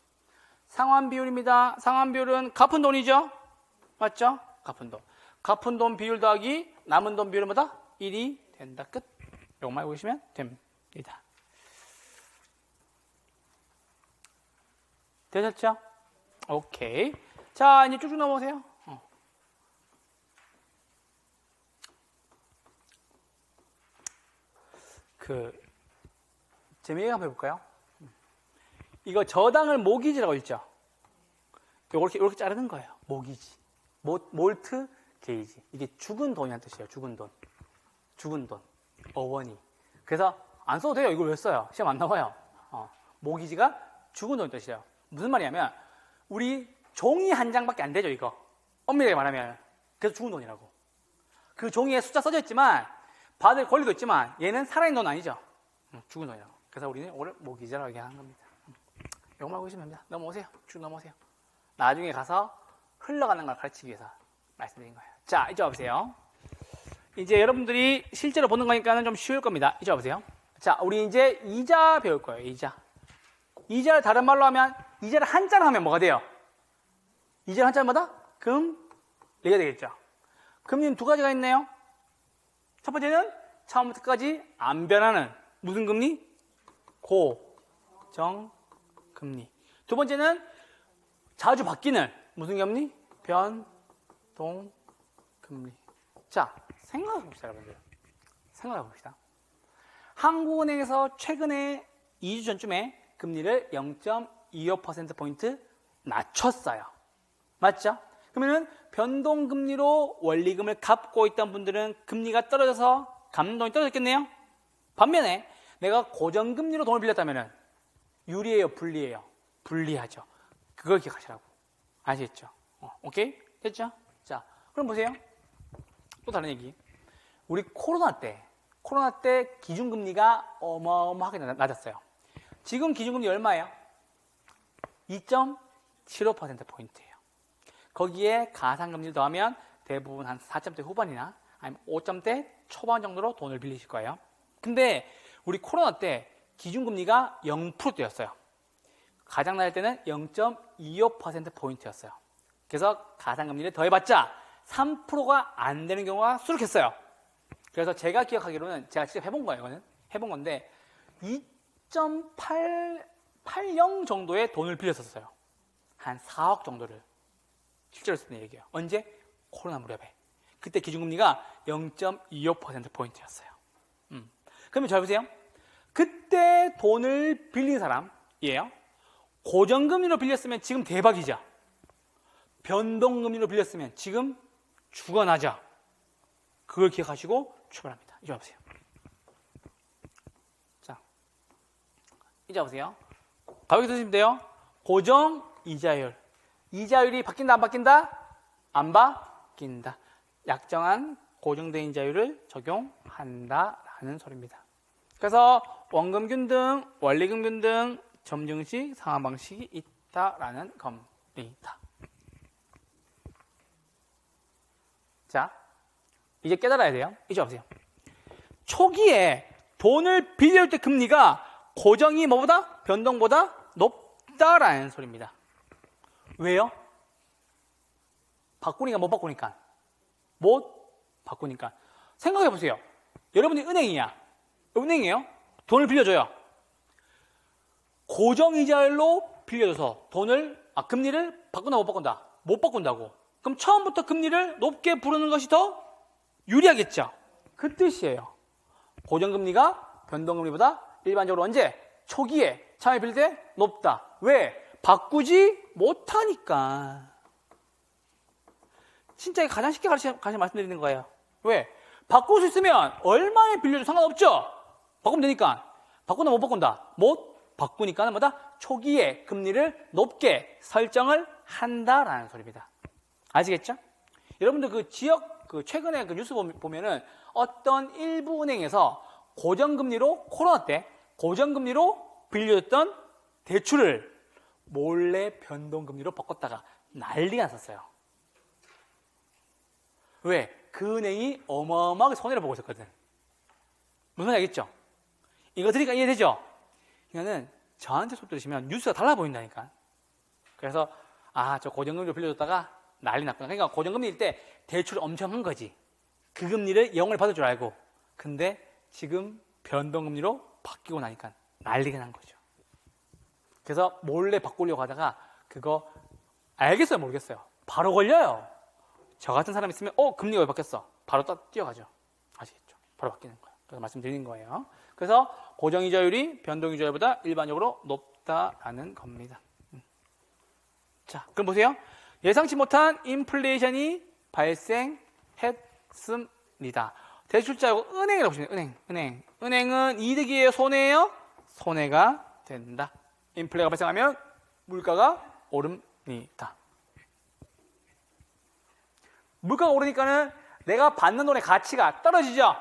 S1: 상환 비율입니다. 상환 비율은 갚은 돈이죠? 맞죠? 갚은 돈. 갚은 돈 비율 더하기 남은 돈 비율은 뭐다? 1이 된다. 끝. 이것만 알고 계시면 됩니다. 되셨죠? 오케이. 자, 이제 쭉쭉 넘어오세요. 재미있게 한번 해볼까요? 이거 저당을 모기지라고 있죠? 이렇게 자르는 거예요. 모기지. 몰트 게이지. 이게 죽은 돈이란 뜻이에요. 죽은 돈. 죽은 돈. 어원이. 그래서 안 써도 돼요. 이걸 왜 써요? 시험 안 나와요. 모기지가 죽은 돈이 뜻이에요. 무슨 말이냐면 우리 종이 한 장밖에 안 되죠. 이거. 엄밀하게 말하면. 그래서 죽은 돈이라고. 그 종이에 숫자 써져 있지만 받을 권리도 있지만 얘는 살아있는 돈 아니죠. 죽은 돈이라고. 그래서 우리는 오늘 모기지라고 얘기하는 겁니다. 이것만 알고 계시면 됩니다. 넘어오세요. 쭉 넘어오세요. 나중에 가서 흘러가는 걸 가르치기 위해서 말씀드린 거예요. 자, 이제 와보세요. 이제 여러분들이 실제로 보는 거니까는 좀 쉬울 겁니다. 이제 와보세요. 자, 우리 이제 이자 배울 거예요. 이자. 이자를 다른 말로 하면, 이자를 한자로 하면 뭐가 돼요? 이자를 한자로 뭐다? 금리가 되겠죠. 금리는 두 가지가 있네요. 첫 번째는 처음부터 끝까지 안 변하는 무슨 금리? 고정금리. 두 번째는 자주 바뀌는 무슨 금리? 변동금리. 자, 생각해 봅시다, 여러분들. 생각해 봅시다. 한국은행에서 최근에 2주 전쯤에 금리를 0.25%포인트 낮췄어요. 맞죠? 그러면은 변동금리로 원리금을 갚고 있던 분들은 금리가 떨어져서 갚는 돈이 떨어졌겠네요? 반면에 내가 고정금리로 돈을 빌렸다면은 유리해요, 불리해요? 불리하죠. 그걸 기억하시라고. 아시겠죠? 오케이? 됐죠? 자, 그럼 보세요. 또 다른 얘기. 우리 코로나 때 기준금리가 어마어마하게 낮았어요. 지금 기준금리 얼마예요? 2.75%포인트예요. 거기에 가상금리를 더하면 대부분 한 4점대 후반이나 아니면 5점대 초반 정도로 돈을 빌리실 거예요. 근데 우리 코로나 때 기준금리가 0%대였어요. 가장 낮을 때는 0.25%포인트였어요. 그래서 가상금리를 더해봤자 3%가 안 되는 경우가 수록했어요. 그래서 제가 기억하기로는 제가 직접 해본 거예요. 이거는 해본 건데 2.80 정도의 돈을 빌렸었어요. 한 4억 정도를 실제로 쓰는 얘기예요. 언제? 코로나 무렵에. 그때 기준금리가 0.25%포인트였어요. 그러면 잘 보세요. 그때 돈을 빌린 사람이에요. 고정금리로 빌렸으면 지금 대박이죠. 변동금리로 빌렸으면 지금 죽어나죠. 그걸 기억하시고 출발합니다. 이제 와보세요. 자, 이제 보세요. 가볍게 쓰시면 돼요. 고정 이자율. 이자율이 바뀐다 안 바뀐다? 안 바뀐다. 약정한 고정된 이자율을 적용한다라는 소리입니다. 그래서 원금균 등 원리금균 등 점증식 상환 방식이 있다라는 겁니다. 자, 이제 깨달아야 돼요. 이제 보세요. 초기에 돈을 빌려줄 때 금리가 고정이 뭐보다? 변동보다 높다라는 소리입니다. 왜요? 바꾸니까 못 바꾸니까. 못 바꾸니까. 생각해 보세요. 여러분이 은행이야. 은행이에요. 돈을 빌려줘요. 고정이자율로 빌려줘서 금리를 바꾼다 못 바꾼다? 못 바꾼다고. 그럼 처음부터 금리를 높게 부르는 것이 더 유리하겠죠. 그 뜻이에요. 고정금리가 변동금리보다 일반적으로 언제? 초기에 처음에 빌릴 때 높다. 왜? 바꾸지 못하니까. 진짜 가장 쉽게 가르쳐 말씀드리는 거예요. 왜? 바꿀 수 있으면 얼마에 빌려도 상관없죠? 바꾸면 되니까. 바꾼다 못 바꾼다? 못 바꾸니까는 뭐다? 초기에 금리를 높게 설정을 한다라는 소리입니다. 아시겠죠? 여러분들 그 지역 최근에 그 뉴스 보면은 어떤 일부 은행에서 고정금리로 코로나 때 고정금리로 빌려줬던 대출을 몰래 변동금리로 바꿨다가 난리가 났었어요. 왜? 그 은행이 어마어마하게 손해를 보고 있었거든. 무슨 말인지 알겠죠? 이거 들으니까 이해되죠? 이거는 저한테 수업 들으시면 뉴스가 달라 보인다니까. 그래서 저 고정금리로 빌려줬다가 난리 났구나. 그러니까 고정금리일 때 대출을 엄청 한 거지. 그 금리를 영원히 받을 줄 알고. 근데 지금 변동금리로 바뀌고 나니까 난리가 난 거죠. 그래서 몰래 바꾸려고 하다가 그거 알겠어요 모르겠어요? 바로 걸려요. 저 같은 사람 있으면 금리가 왜 바뀌었어? 바로 뛰어가죠. 아시겠죠? 바로 바뀌는 거예요. 그래서 말씀드리는 거예요. 그래서 고정이자율이 변동이자율보다 일반적으로 높다라는 겁니다. 자, 그럼 보세요. 예상치 못한 인플레이션이 발생했습니다. 대출자고 은행이라고 보시면 은행은 이득이에요, 손해예요? 손해가 된다. 인플레가 발생하면 물가가 오릅니다. 물가가 오르니까는 내가 받는 돈의 가치가 떨어지죠?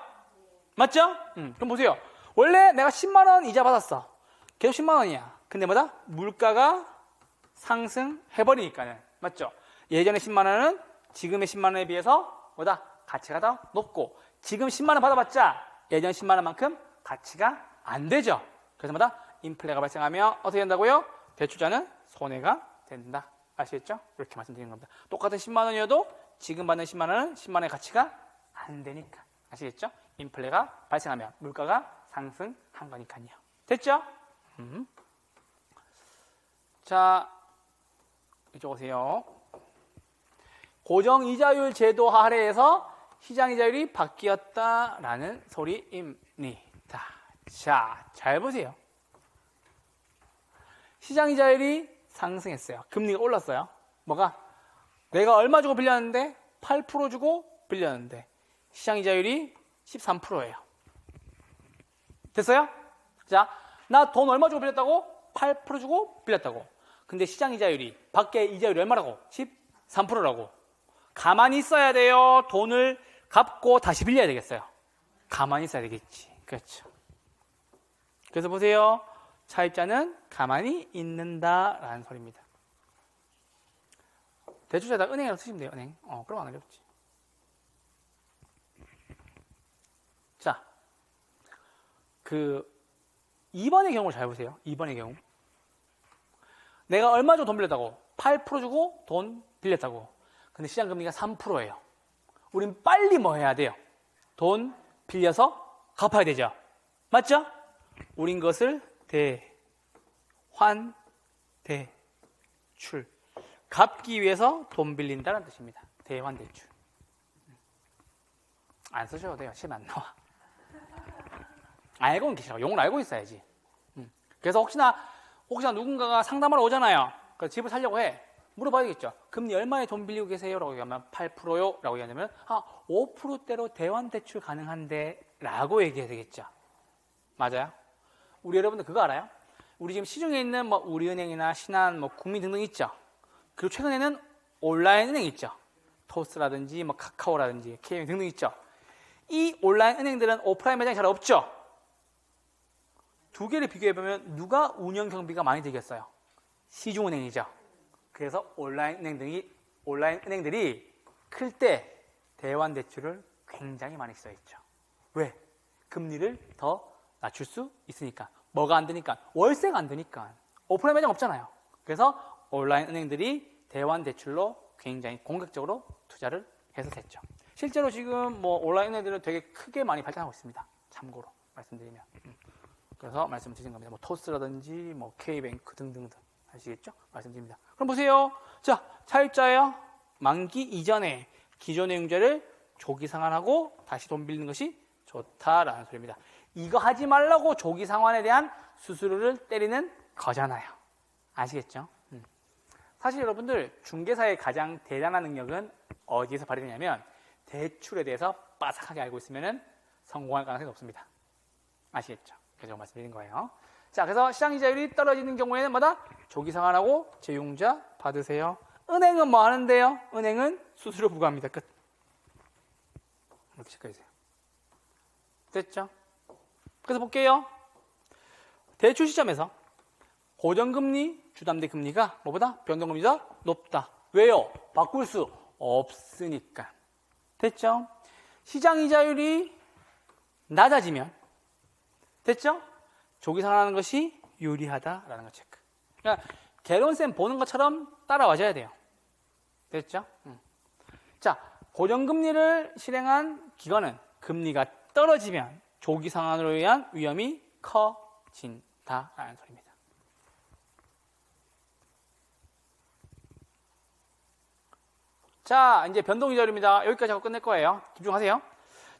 S1: 맞죠? 그럼 보세요. 원래 내가 10만 원 이자 받았어. 계속 10만 원이야. 근데 뭐다? 물가가 상승해버리니까는. 맞죠? 예전에 10만 원은 지금의 10만 원에 비해서 뭐다? 가치가 더 높고 지금 10만 원 받아봤자 예전 10만 원만큼 가치가 안 되죠. 그래서 뭐다? 인플레가 발생하면 어떻게 된다고요? 대출자는 손해가 된다. 아시겠죠? 이렇게 말씀드리는 겁니다. 똑같은 10만 원이어도 지금 받는 10만 원은 10만 원의 가치가 안 되니까. 아시겠죠? 인플레가 발생하면 물가가 상승한 거니까요. 됐죠? 자, 이쪽 오세요. 고정이자율 제도 하에서 시장이자율이 바뀌었다라는 소리입니다. 자, 잘 보세요. 시장이자율이 상승했어요. 금리가 올랐어요. 뭐가? 내가 얼마 주고 빌렸는데 8% 주고 빌렸는데 시장이자율이 13%예요. 됐어요? 자, 나 돈 얼마 주고 빌렸다고? 8% 주고 빌렸다고. 근데 시장이자율이 밖에 이자율이 얼마라고? 13%라고. 가만히 있어야 돼요. 돈을 갚고 다시 빌려야 되겠어요. 가만히 있어야 되겠지. 그렇죠. 그래서 보세요. 차입자는 가만히 있는다라는 소리입니다. 대출자에다 은행이라고 쓰시면 돼요. 은행. 그럼 안 어렵지. 자, 2번의 경우를 잘 보세요. 2번의 경우. 내가 얼마 주고 돈 빌렸다고? 8% 주고 돈 빌렸다고. 근데 시장금리가 3%예요. 우린 빨리 뭐 해야 돼요? 돈 빌려서 갚아야 되죠. 맞죠? 우린 그것을 대환대출. 갚기 위해서 돈 빌린다는 뜻입니다. 대환대출. 안 쓰셔도 돼요. 시험 안 나와. 알고는 계시라고. 용어를 알고 있어야지. 그래서 혹시나 누군가가 상담하러 오잖아요. 그래서 집을 살려고 해. 물어봐야겠죠. 금리 얼마에 돈 빌리고 계세요? 라고 얘기하면 8%요? 라고 얘기하면 5%대로 대환대출 가능한데? 라고 얘기해야 되겠죠. 맞아요? 우리 여러분들 그거 알아요? 우리 지금 시중에 있는 뭐 우리은행이나 신한, 뭐 국민 등등 있죠. 그리고 최근에는 온라인 은행 있죠. 토스라든지 뭐 카카오라든지 K뱅크 등등 있죠. 이 온라인 은행들은 오프라인 매장이 잘 없죠. 두 개를 비교해보면 누가 운영 경비가 많이 들겠어요? 시중은행이죠. 그래서 온라인 은행들이 클 때 대환 대출을 굉장히 많이 써있죠. 왜? 금리를 더 낮출 수 있으니까. 뭐가 안 되니까? 월세가 안 되니까. 오프라인 매장 없잖아요. 그래서 온라인 은행들이 대환 대출로 굉장히 공격적으로 투자를 해서 됐죠. 실제로 지금 뭐 온라인 은행들은 되게 크게 많이 발전하고 있습니다. 참고로 말씀드리면. 그래서 말씀을 드린 겁니다. 뭐 토스라든지 뭐 K뱅크 등등등. 아시겠죠? 말씀드립니다. 그럼 보세요. 자, 차입자예요. 만기 이전에 기존의 융자를 조기 상환하고 다시 돈 빌리는 것이 좋다라는 소리입니다. 이거 하지 말라고 조기 상환에 대한 수수료를 때리는 거잖아요. 아시겠죠? 사실 여러분들 중개사의 가장 대단한 능력은 어디에서 발휘되냐면 대출에 대해서 빠삭하게 알고 있으면 성공할 가능성이 높습니다. 아시겠죠? 그래서 말씀드린 거예요. 자, 그래서 시장이자율이 떨어지는 경우에는 뭐다? 조기 상환하고 재융자 받으세요. 은행은 뭐 하는데요? 은행은 수수료 부과합니다. 끝. 이렇게 체크해주세요. 됐죠? 그래서 볼게요. 대출 시점에서 고정금리, 주담대 금리가 뭐보다? 변동금리보다 높다. 왜요? 바꿀 수 없으니까. 됐죠? 시장이자율이 낮아지면 됐죠? 조기 상환하는 것이 유리하다라는 거 체크. 그러니까 개론쌤 보는 것처럼 따라와줘야 돼요. 됐죠? 자, 고정금리를 실행한 기관은 금리가 떨어지면 조기 상환으로 의한 위험이 커진다라는 소리입니다. 자, 이제 변동이자율입니다. 여기까지 하고 끝낼 거예요. 집중하세요.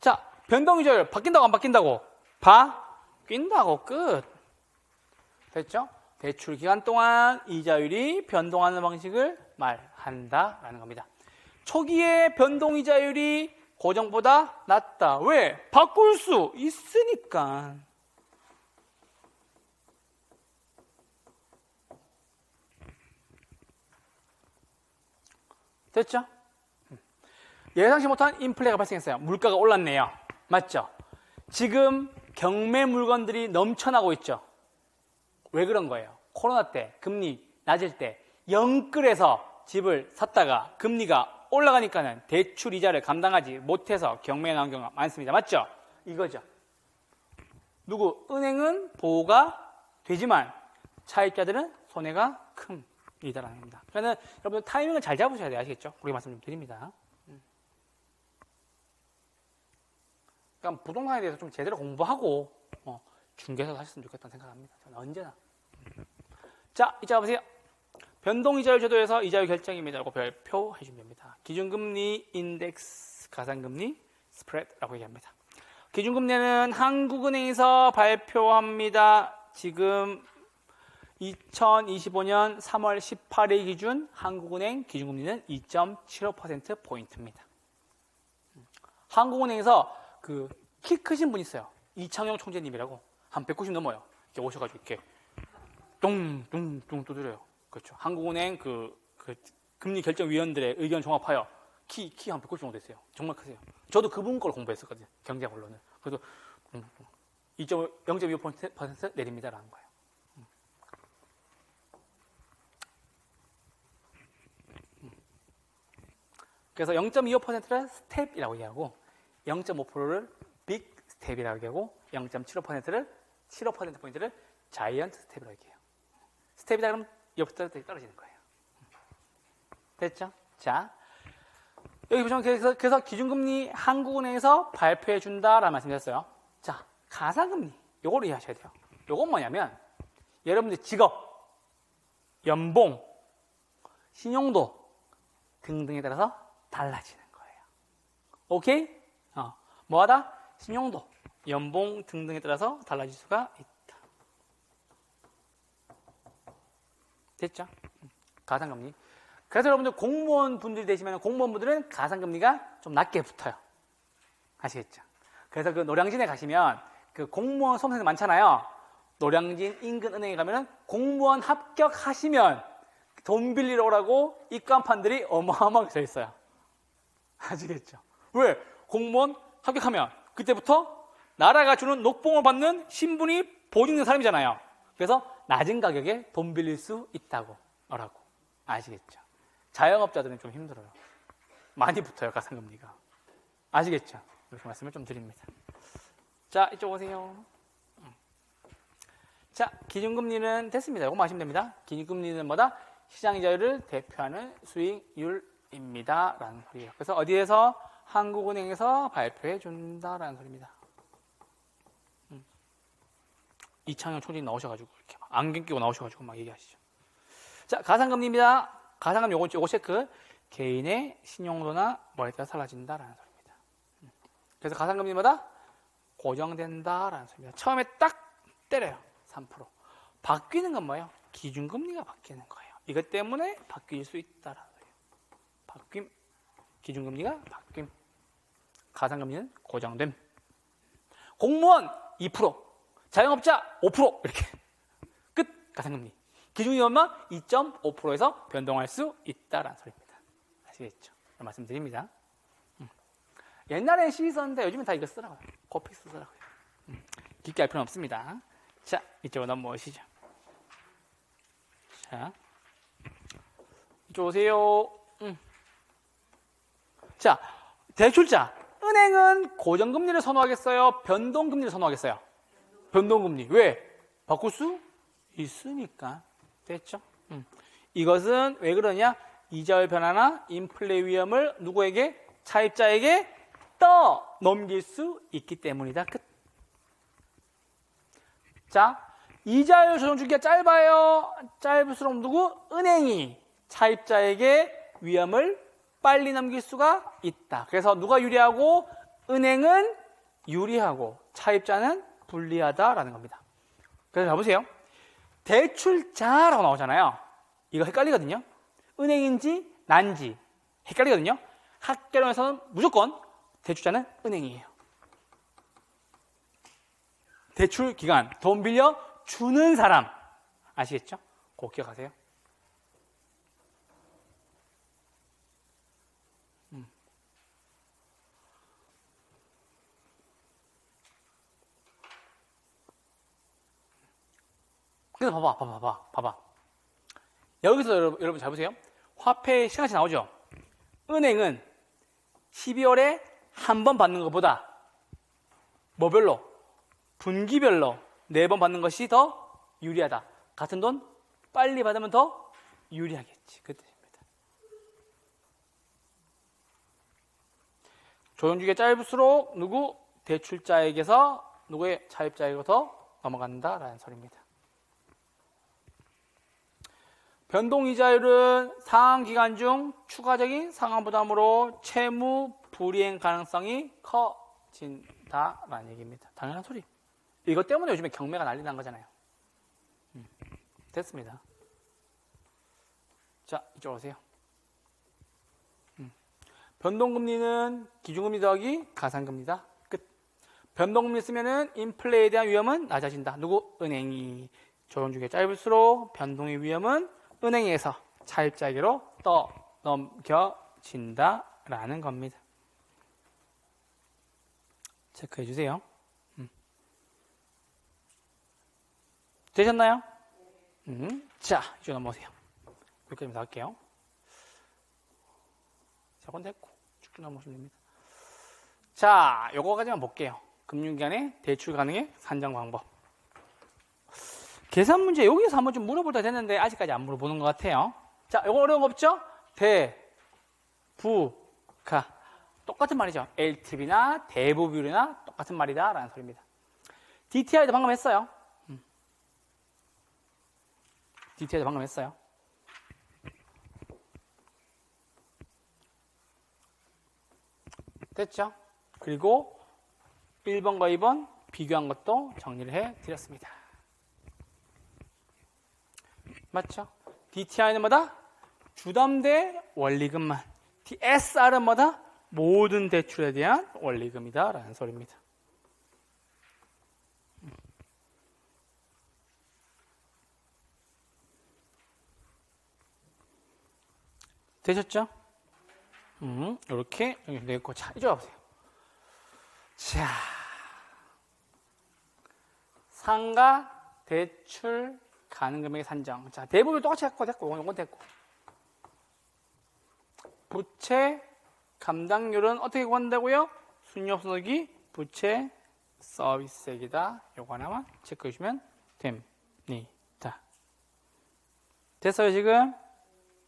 S1: 자, 변동이자율 바뀐다고 안 바뀐다고? 바뀐다고 끝. 됐죠? 대출 기간 동안 이자율이 변동하는 방식을 말한다라는 겁니다. 초기에 변동이자율이 고정보다 낮다. 왜? 바꿀 수 있으니까. 됐죠? 예상치 못한 인플레가 발생했어요. 물가가 올랐네요. 맞죠? 지금 경매 물건들이 넘쳐나고 있죠. 왜 그런 거예요? 코로나 때 금리 낮을 때 영끌에서 집을 샀다가 금리가 올라가니까는 대출 이자를 감당하지 못해서 경매에 나온 경우가 많습니다. 맞죠? 이거죠. 누구? 은행은 보호가 되지만 차입자들은 손해가 큽니다라는 겁니다. 그러니까 여러분 타이밍을 잘 잡으셔야 돼요. 아시겠죠? 그렇게 말씀 좀 드립니다. 그러니까 부동산에 대해서 좀 제대로 공부하고 중개사도 하셨으면 좋겠다는 생각합니다. 저는 언제나. 자, 이자 보세요. 변동이자율 제도에서 이자율 결정입니다. 라고 별표 해주면 됩니다. 기준금리, 인덱스, 가산금리, 스프레드라고 얘기합니다. 기준금리는 한국은행에서 발표합니다. 지금 2025년 3월 18일 기준 한국은행 기준금리는 2.75%포인트입니다. 한국은행에서 그 키 크신 분 있어요. 이창용 총재님이라고. 한 190 넘어요. 이렇게 오셔가지고 이렇게 뚱뚱뚱 두드려요. 그렇죠. 한국은행 그 금리 결정위원들의 의견 종합하여 키 한 190 정도 됐어요. 정말 크세요. 저도 그분 걸 공부했었거든요. 경제학 원론을. 그래서 0.25% 내립니다라는 거예요. 그래서 0.25%를 스텝이라고 얘기하고 0.5%를 빅 스텝이라고 얘기하고 0.75%를 75%포인트를 자이언트 스텝이라고 얘기해요. 스텝이다 그러면 2% 떨어지는 거예요. 됐죠? 자, 여기 보시면 그래서 기준금리 한국은행에서 발표해 준다라는 말씀드렸어요. 자, 가산금리 요거를 이해하셔야 돼요. 요건 뭐냐면 여러분들 직업, 연봉, 신용도 등등에 따라서 달라지는 거예요. 오케이? 뭐하다? 신용도, 연봉 등등에 따라서 달라질 수가 있다. 됐죠? 가산금리. 그래서 여러분들 공무원 분들이 되시면 공무원분들은 가산금리가 좀 낮게 붙어요. 아시겠죠? 그래서 그 노량진에 가시면 그 공무원 수험생들 많잖아요. 노량진 인근 은행에 가면은 공무원 합격하시면 돈 빌리러 오라고 입간판들이 어마어마하게 서 있어요. 아시겠죠? 왜? 공무원 합격하면 그때부터 나라가 주는 녹봉을 받는 신분이 보증된 사람이잖아요. 그래서 낮은 가격에 돈 빌릴 수 있다고 라고. 아시겠죠? 자영업자들은 좀 힘들어요. 많이 붙어요, 가상금리가. 아시겠죠? 이렇게 말씀을 좀 드립니다. 자, 이쪽 오세요. 자, 기준금리는 됐습니다. 이거 아시면 됩니다. 기준금리는 뭐다? 시장이자율을 대표하는 수익률입니다. 라는 소리예요. 그래서 어디에서? 한국은행에서 발표해 준다라는 소리입니다. 이창현 총재님 나오셔가지고 이렇게 막 안경 끼고 나오셔가지고 막 얘기하시죠. 자, 가상금리입니다. 가상금리 요거 체크. 개인의 신용도나 뭐에 따라 달라진다라는 소리입니다. 그래서 가상금리마다 고정된다라는 소리입니다. 처음에 딱 때려요. 3%. 바뀌는 건 뭐예요? 기준금리가 바뀌는 거예요. 이것 때문에 바뀔 수 있다라는 거예요. 바뀜. 기준금리가 바뀜. 가상금리는 고정됨. 공무원 2%. 자영업자 5%. 이렇게. 끝. 가상금리. 기준금리 얼마? 2.5%에서 변동할 수 있다라는 소리입니다. 아시겠죠? 말씀드립니다. 옛날엔 C 썼는데 요즘은 다 이거 쓰라고요. 코픽스 쓰라고요. 깊게 할 필요는 없습니다. 자, 이쪽으로 넘어오시죠. 자, 이쪽 오세요. 자, 대출자. 은행은 고정금리를 선호하겠어요? 변동금리를 선호하겠어요? 변동금리. 왜? 바꿀 수 있으니까. 됐죠? 이것은 왜 그러냐? 이자율 변화나 인플레 위험을 누구에게? 차입자에게 넘길 수 있기 때문이다. 끝. 자, 이자율 조정 주기가 짧아요. 짧을수록 누구? 은행이 차입자에게 위험을 빨리 넘길 수가 있다. 그래서 누가 유리하고? 은행은 유리하고 차입자는 불리하다라는 겁니다. 그래서 봐보세요. 대출자라고 나오잖아요. 이거 헷갈리거든요. 은행인지 난지 헷갈리거든요. 학개론에서는 무조건 대출자는 은행이에요. 대출 기간, 돈 빌려 주는 사람 아시겠죠? 꼭 기억하세요. 그래서 봐봐. 여기서 여러분 잘 보세요. 화폐 시간치 나오죠? 은행은 12월에 한 번 받는 것보다 뭐별로? 분기별로 4번 받는 것이 더 유리하다. 같은 돈 빨리 받으면 더 유리하겠지. 그 뜻입니다. 조정주기가 짧을수록 누구? 대출자에게서 누구의 차입자에게서 넘어간다라는 소리입니다. 변동이자율은 상환기간 중 추가적인 상환부담으로 채무 불이행 가능성이 커진다라는 얘기입니다. 당연한 소리. 이것 때문에 요즘에 경매가 난리 난 거잖아요. 됐습니다. 자, 이쪽으로 오세요. 변동금리는 기준금리 더하기 가상금리다. 끝. 변동금리 쓰면은 인플레에 대한 위험은 낮아진다. 누구? 은행이. 조정주기가 짧을수록 변동의 위험은 은행에서 차입자에게로 넘겨진다라는 겁니다. 체크해 주세요. 되셨나요? 자, 이제 넘어오세요. 여기까지 다 할게요. 자, 건 됐고 쭉쭉 넘어오시면 됩니다. 자, 요거까지만 볼게요. 금융기관의 대출 가능의 산정 방법. 계산 문제 여기서 한번 좀 물어볼 때 됐는데 아직까지 안 물어보는 것 같아요. 자, 이거 어려운 거 없죠? 대, 부, 가. 똑같은 말이죠. LTV나 대부 비율이나 똑같은 말이다 라는 소리입니다. DTI도 방금 했어요. DTI도 방금 했어요. 됐죠? 그리고 1번과 2번 비교한 것도 정리를 해드렸습니다. 맞죠? DTI는 뭐다? 주담대 원리금만. DSR은 뭐다? 모든 대출에 대한 원리금이다 라는 소리입니다. 되셨죠? 이렇게 내고 자, 이쪽으로 보세요. 자, 상가 대출 가능 금액의 산정. 자, 대부분 똑같이 됐고, 이건 됐고. 부채 감당률은 어떻게 구한다고요? 순위업소득이 부채 서비스액이다. 요거 하나만 체크해 주시면 됩니다. 됐어요, 지금?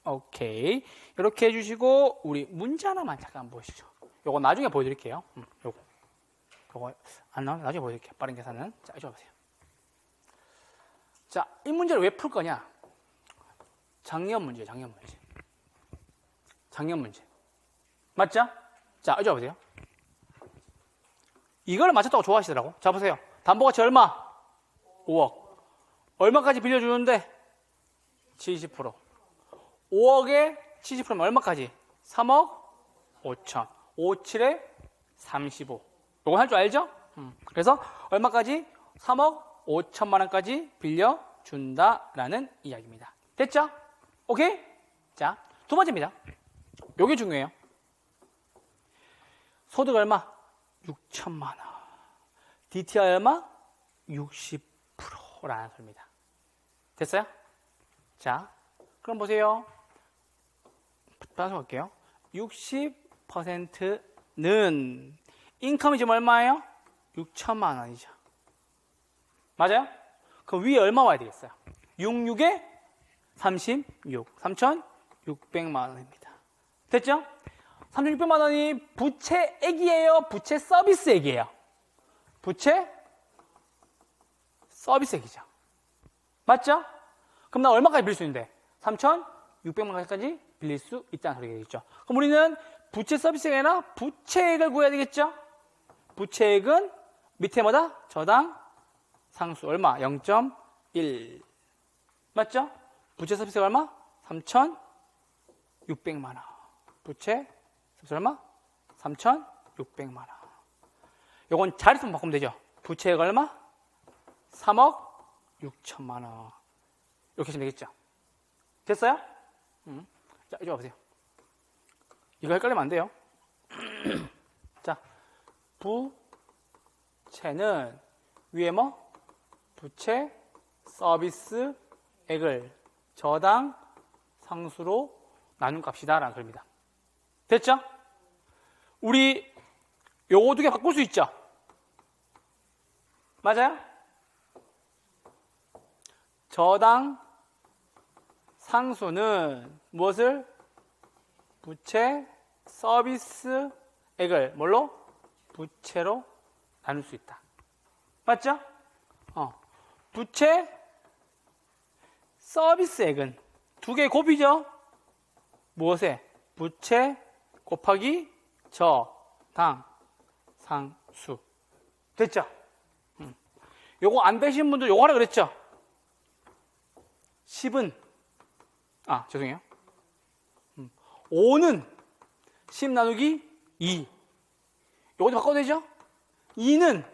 S1: 오케이. 이렇게 해주시고, 우리 문제 하나만 잠깐 보시죠. 요거 나중에 보여드릴게요. 요거 안 나오면 나중에 보여드릴게요. 빠른 계산은. 자, 이쪽으로 보세요. 자, 이 문제를 왜 풀 거냐? 작년 문제. 작년 문제. 맞죠? 자, 이쪽으로 보세요. 이걸 맞췄다고 좋아하시더라고. 자, 보세요. 담보가치 얼마? 5억. 얼마까지 빌려주는데? 70%. 5억에 70%면 얼마까지? 3억 5천. 57에 35. 이거 할 줄 알죠? 그래서 얼마까지? 3억 5천만 원까지 빌려준다라는 이야기입니다. 됐죠? 오케이? 자, 두 번째입니다. 요게 중요해요. 소득 얼마? 6천만 원. DTI 얼마? 60%라는 소리입니다. 됐어요? 자, 그럼 보세요. 따라서 갈게요. 60%는 인컴이 지금 얼마예요? 6천만 원이죠. 맞아요? 그럼 위에 얼마 와야 되겠어요? 66에 36. 3,600만 원입니다. 됐죠? 3,600만 원이 부채액이에요? 부채 서비스액이에요? 부채 서비스액이죠. 맞죠? 그럼 나 얼마까지 빌릴 수 있는데? 3,600만 원까지 빌릴 수 있다는 소리가 되겠죠. 그럼 우리는 부채 서비스액이나 부채액을 구해야 되겠죠? 부채액은 밑에 뭐다? 저당 상수 얼마? 0.1. 맞죠? 부채 서비스액 얼마? 3,600만 원. 부채 서비스 얼마? 3,600만 원. 요건 자릿수만 바꾸면 되죠. 부채액 얼마? 3억 6천만 원. 이렇게 하시면 되겠죠. 됐어요? 자, 이리 와보세요. 이거 헷갈리면 안 돼요. 자, 부채는 위에 뭐? 부채 서비스액을 저당 상수로 나눈 값이다 라는 소리입니다. 됐죠? 우리 요거 두 개 바꿀 수 있죠? 맞아요? 저당 상수는 무엇을? 부채 서비스액을 뭘로? 부채로 나눌 수 있다. 맞죠? 부채 서비스액은 두 개의 곱이죠? 무엇에? 부채 곱하기 저당 상수. 됐죠? 요거 안 되신 분들 요거 하라 그랬죠? 10은 죄송해요. 5는 10 나누기 2. 요것도 바꿔도 되죠? 2는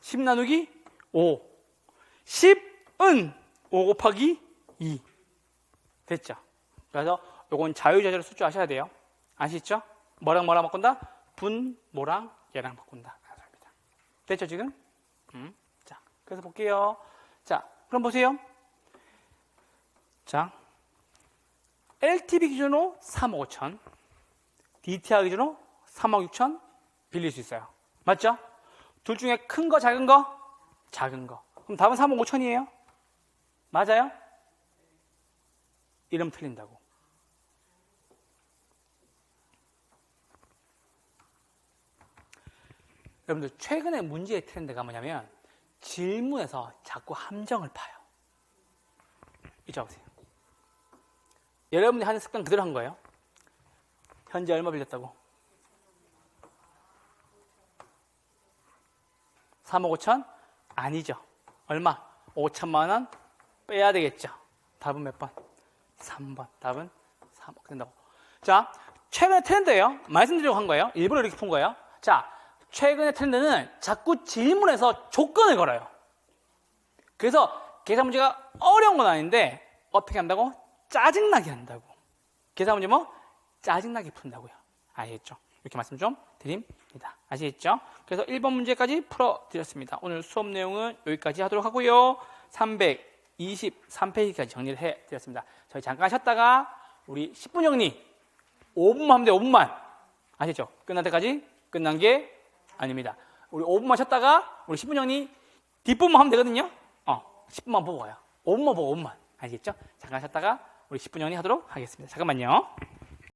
S1: 10 나누기 5. 10은 5 곱하기 2. 됐죠? 그래서 요건 자유자재로 수주하셔야 돼요. 아시죠? 뭐랑 바꾼다? 분모랑 얘랑 바꾼다. 됐죠, 지금? 자, 그래서 볼게요. 자, 그럼 보세요. 자, LTV 기준으로 3억 5천, DTI 기준으로 3억 6천 빌릴 수 있어요. 맞죠? 둘 중에 큰 거, 작은 거? 작은 거. 그럼 답은 3억 5천이에요? 맞아요? 이러면 틀린다고. 여러분들 최근에 문제의 트렌드가 뭐냐면 질문에서 자꾸 함정을 파요. 이쪽 보세요. 여러분들이 하는 습관 그대로 한 거예요. 현재 얼마 빌렸다고? 3억 5천? 아니죠. 얼마? 5천만 원 빼야 되겠죠. 답은 몇 번? 3번. 답은 3억 된다고. 자, 최근의 트렌드예요. 말씀드리려고 한 거예요. 일부러 이렇게 푼 거예요. 자, 최근의 트렌드는 자꾸 질문에서 조건을 걸어요. 그래서 계산 문제가 어려운 건 아닌데 어떻게 한다고? 짜증나게 한다고. 계산 문제 뭐? 짜증나게 푼다고요. 아시겠죠? 이렇게 말씀 좀 드립니다. 아시겠죠? 그래서 1번 문제까지 풀어드렸습니다. 오늘 수업 내용은 여기까지 하도록 하고요. 323페이지까지 정리를 해드렸습니다. 저희 잠깐 쉬었다가 우리 10분 정리 5분만 하면 돼요. 5분만. 아시죠? 끝날 때까지 끝난 게 아닙니다. 우리 5분만 쉬었다가 우리 10분 정리 뒷부분만 하면 되거든요. 10분만 보고 가요. 5분만 보고 5분만. 아시겠죠? 잠깐 쉬었다가 우리 10분 정리 하도록 하겠습니다. 잠깐만요.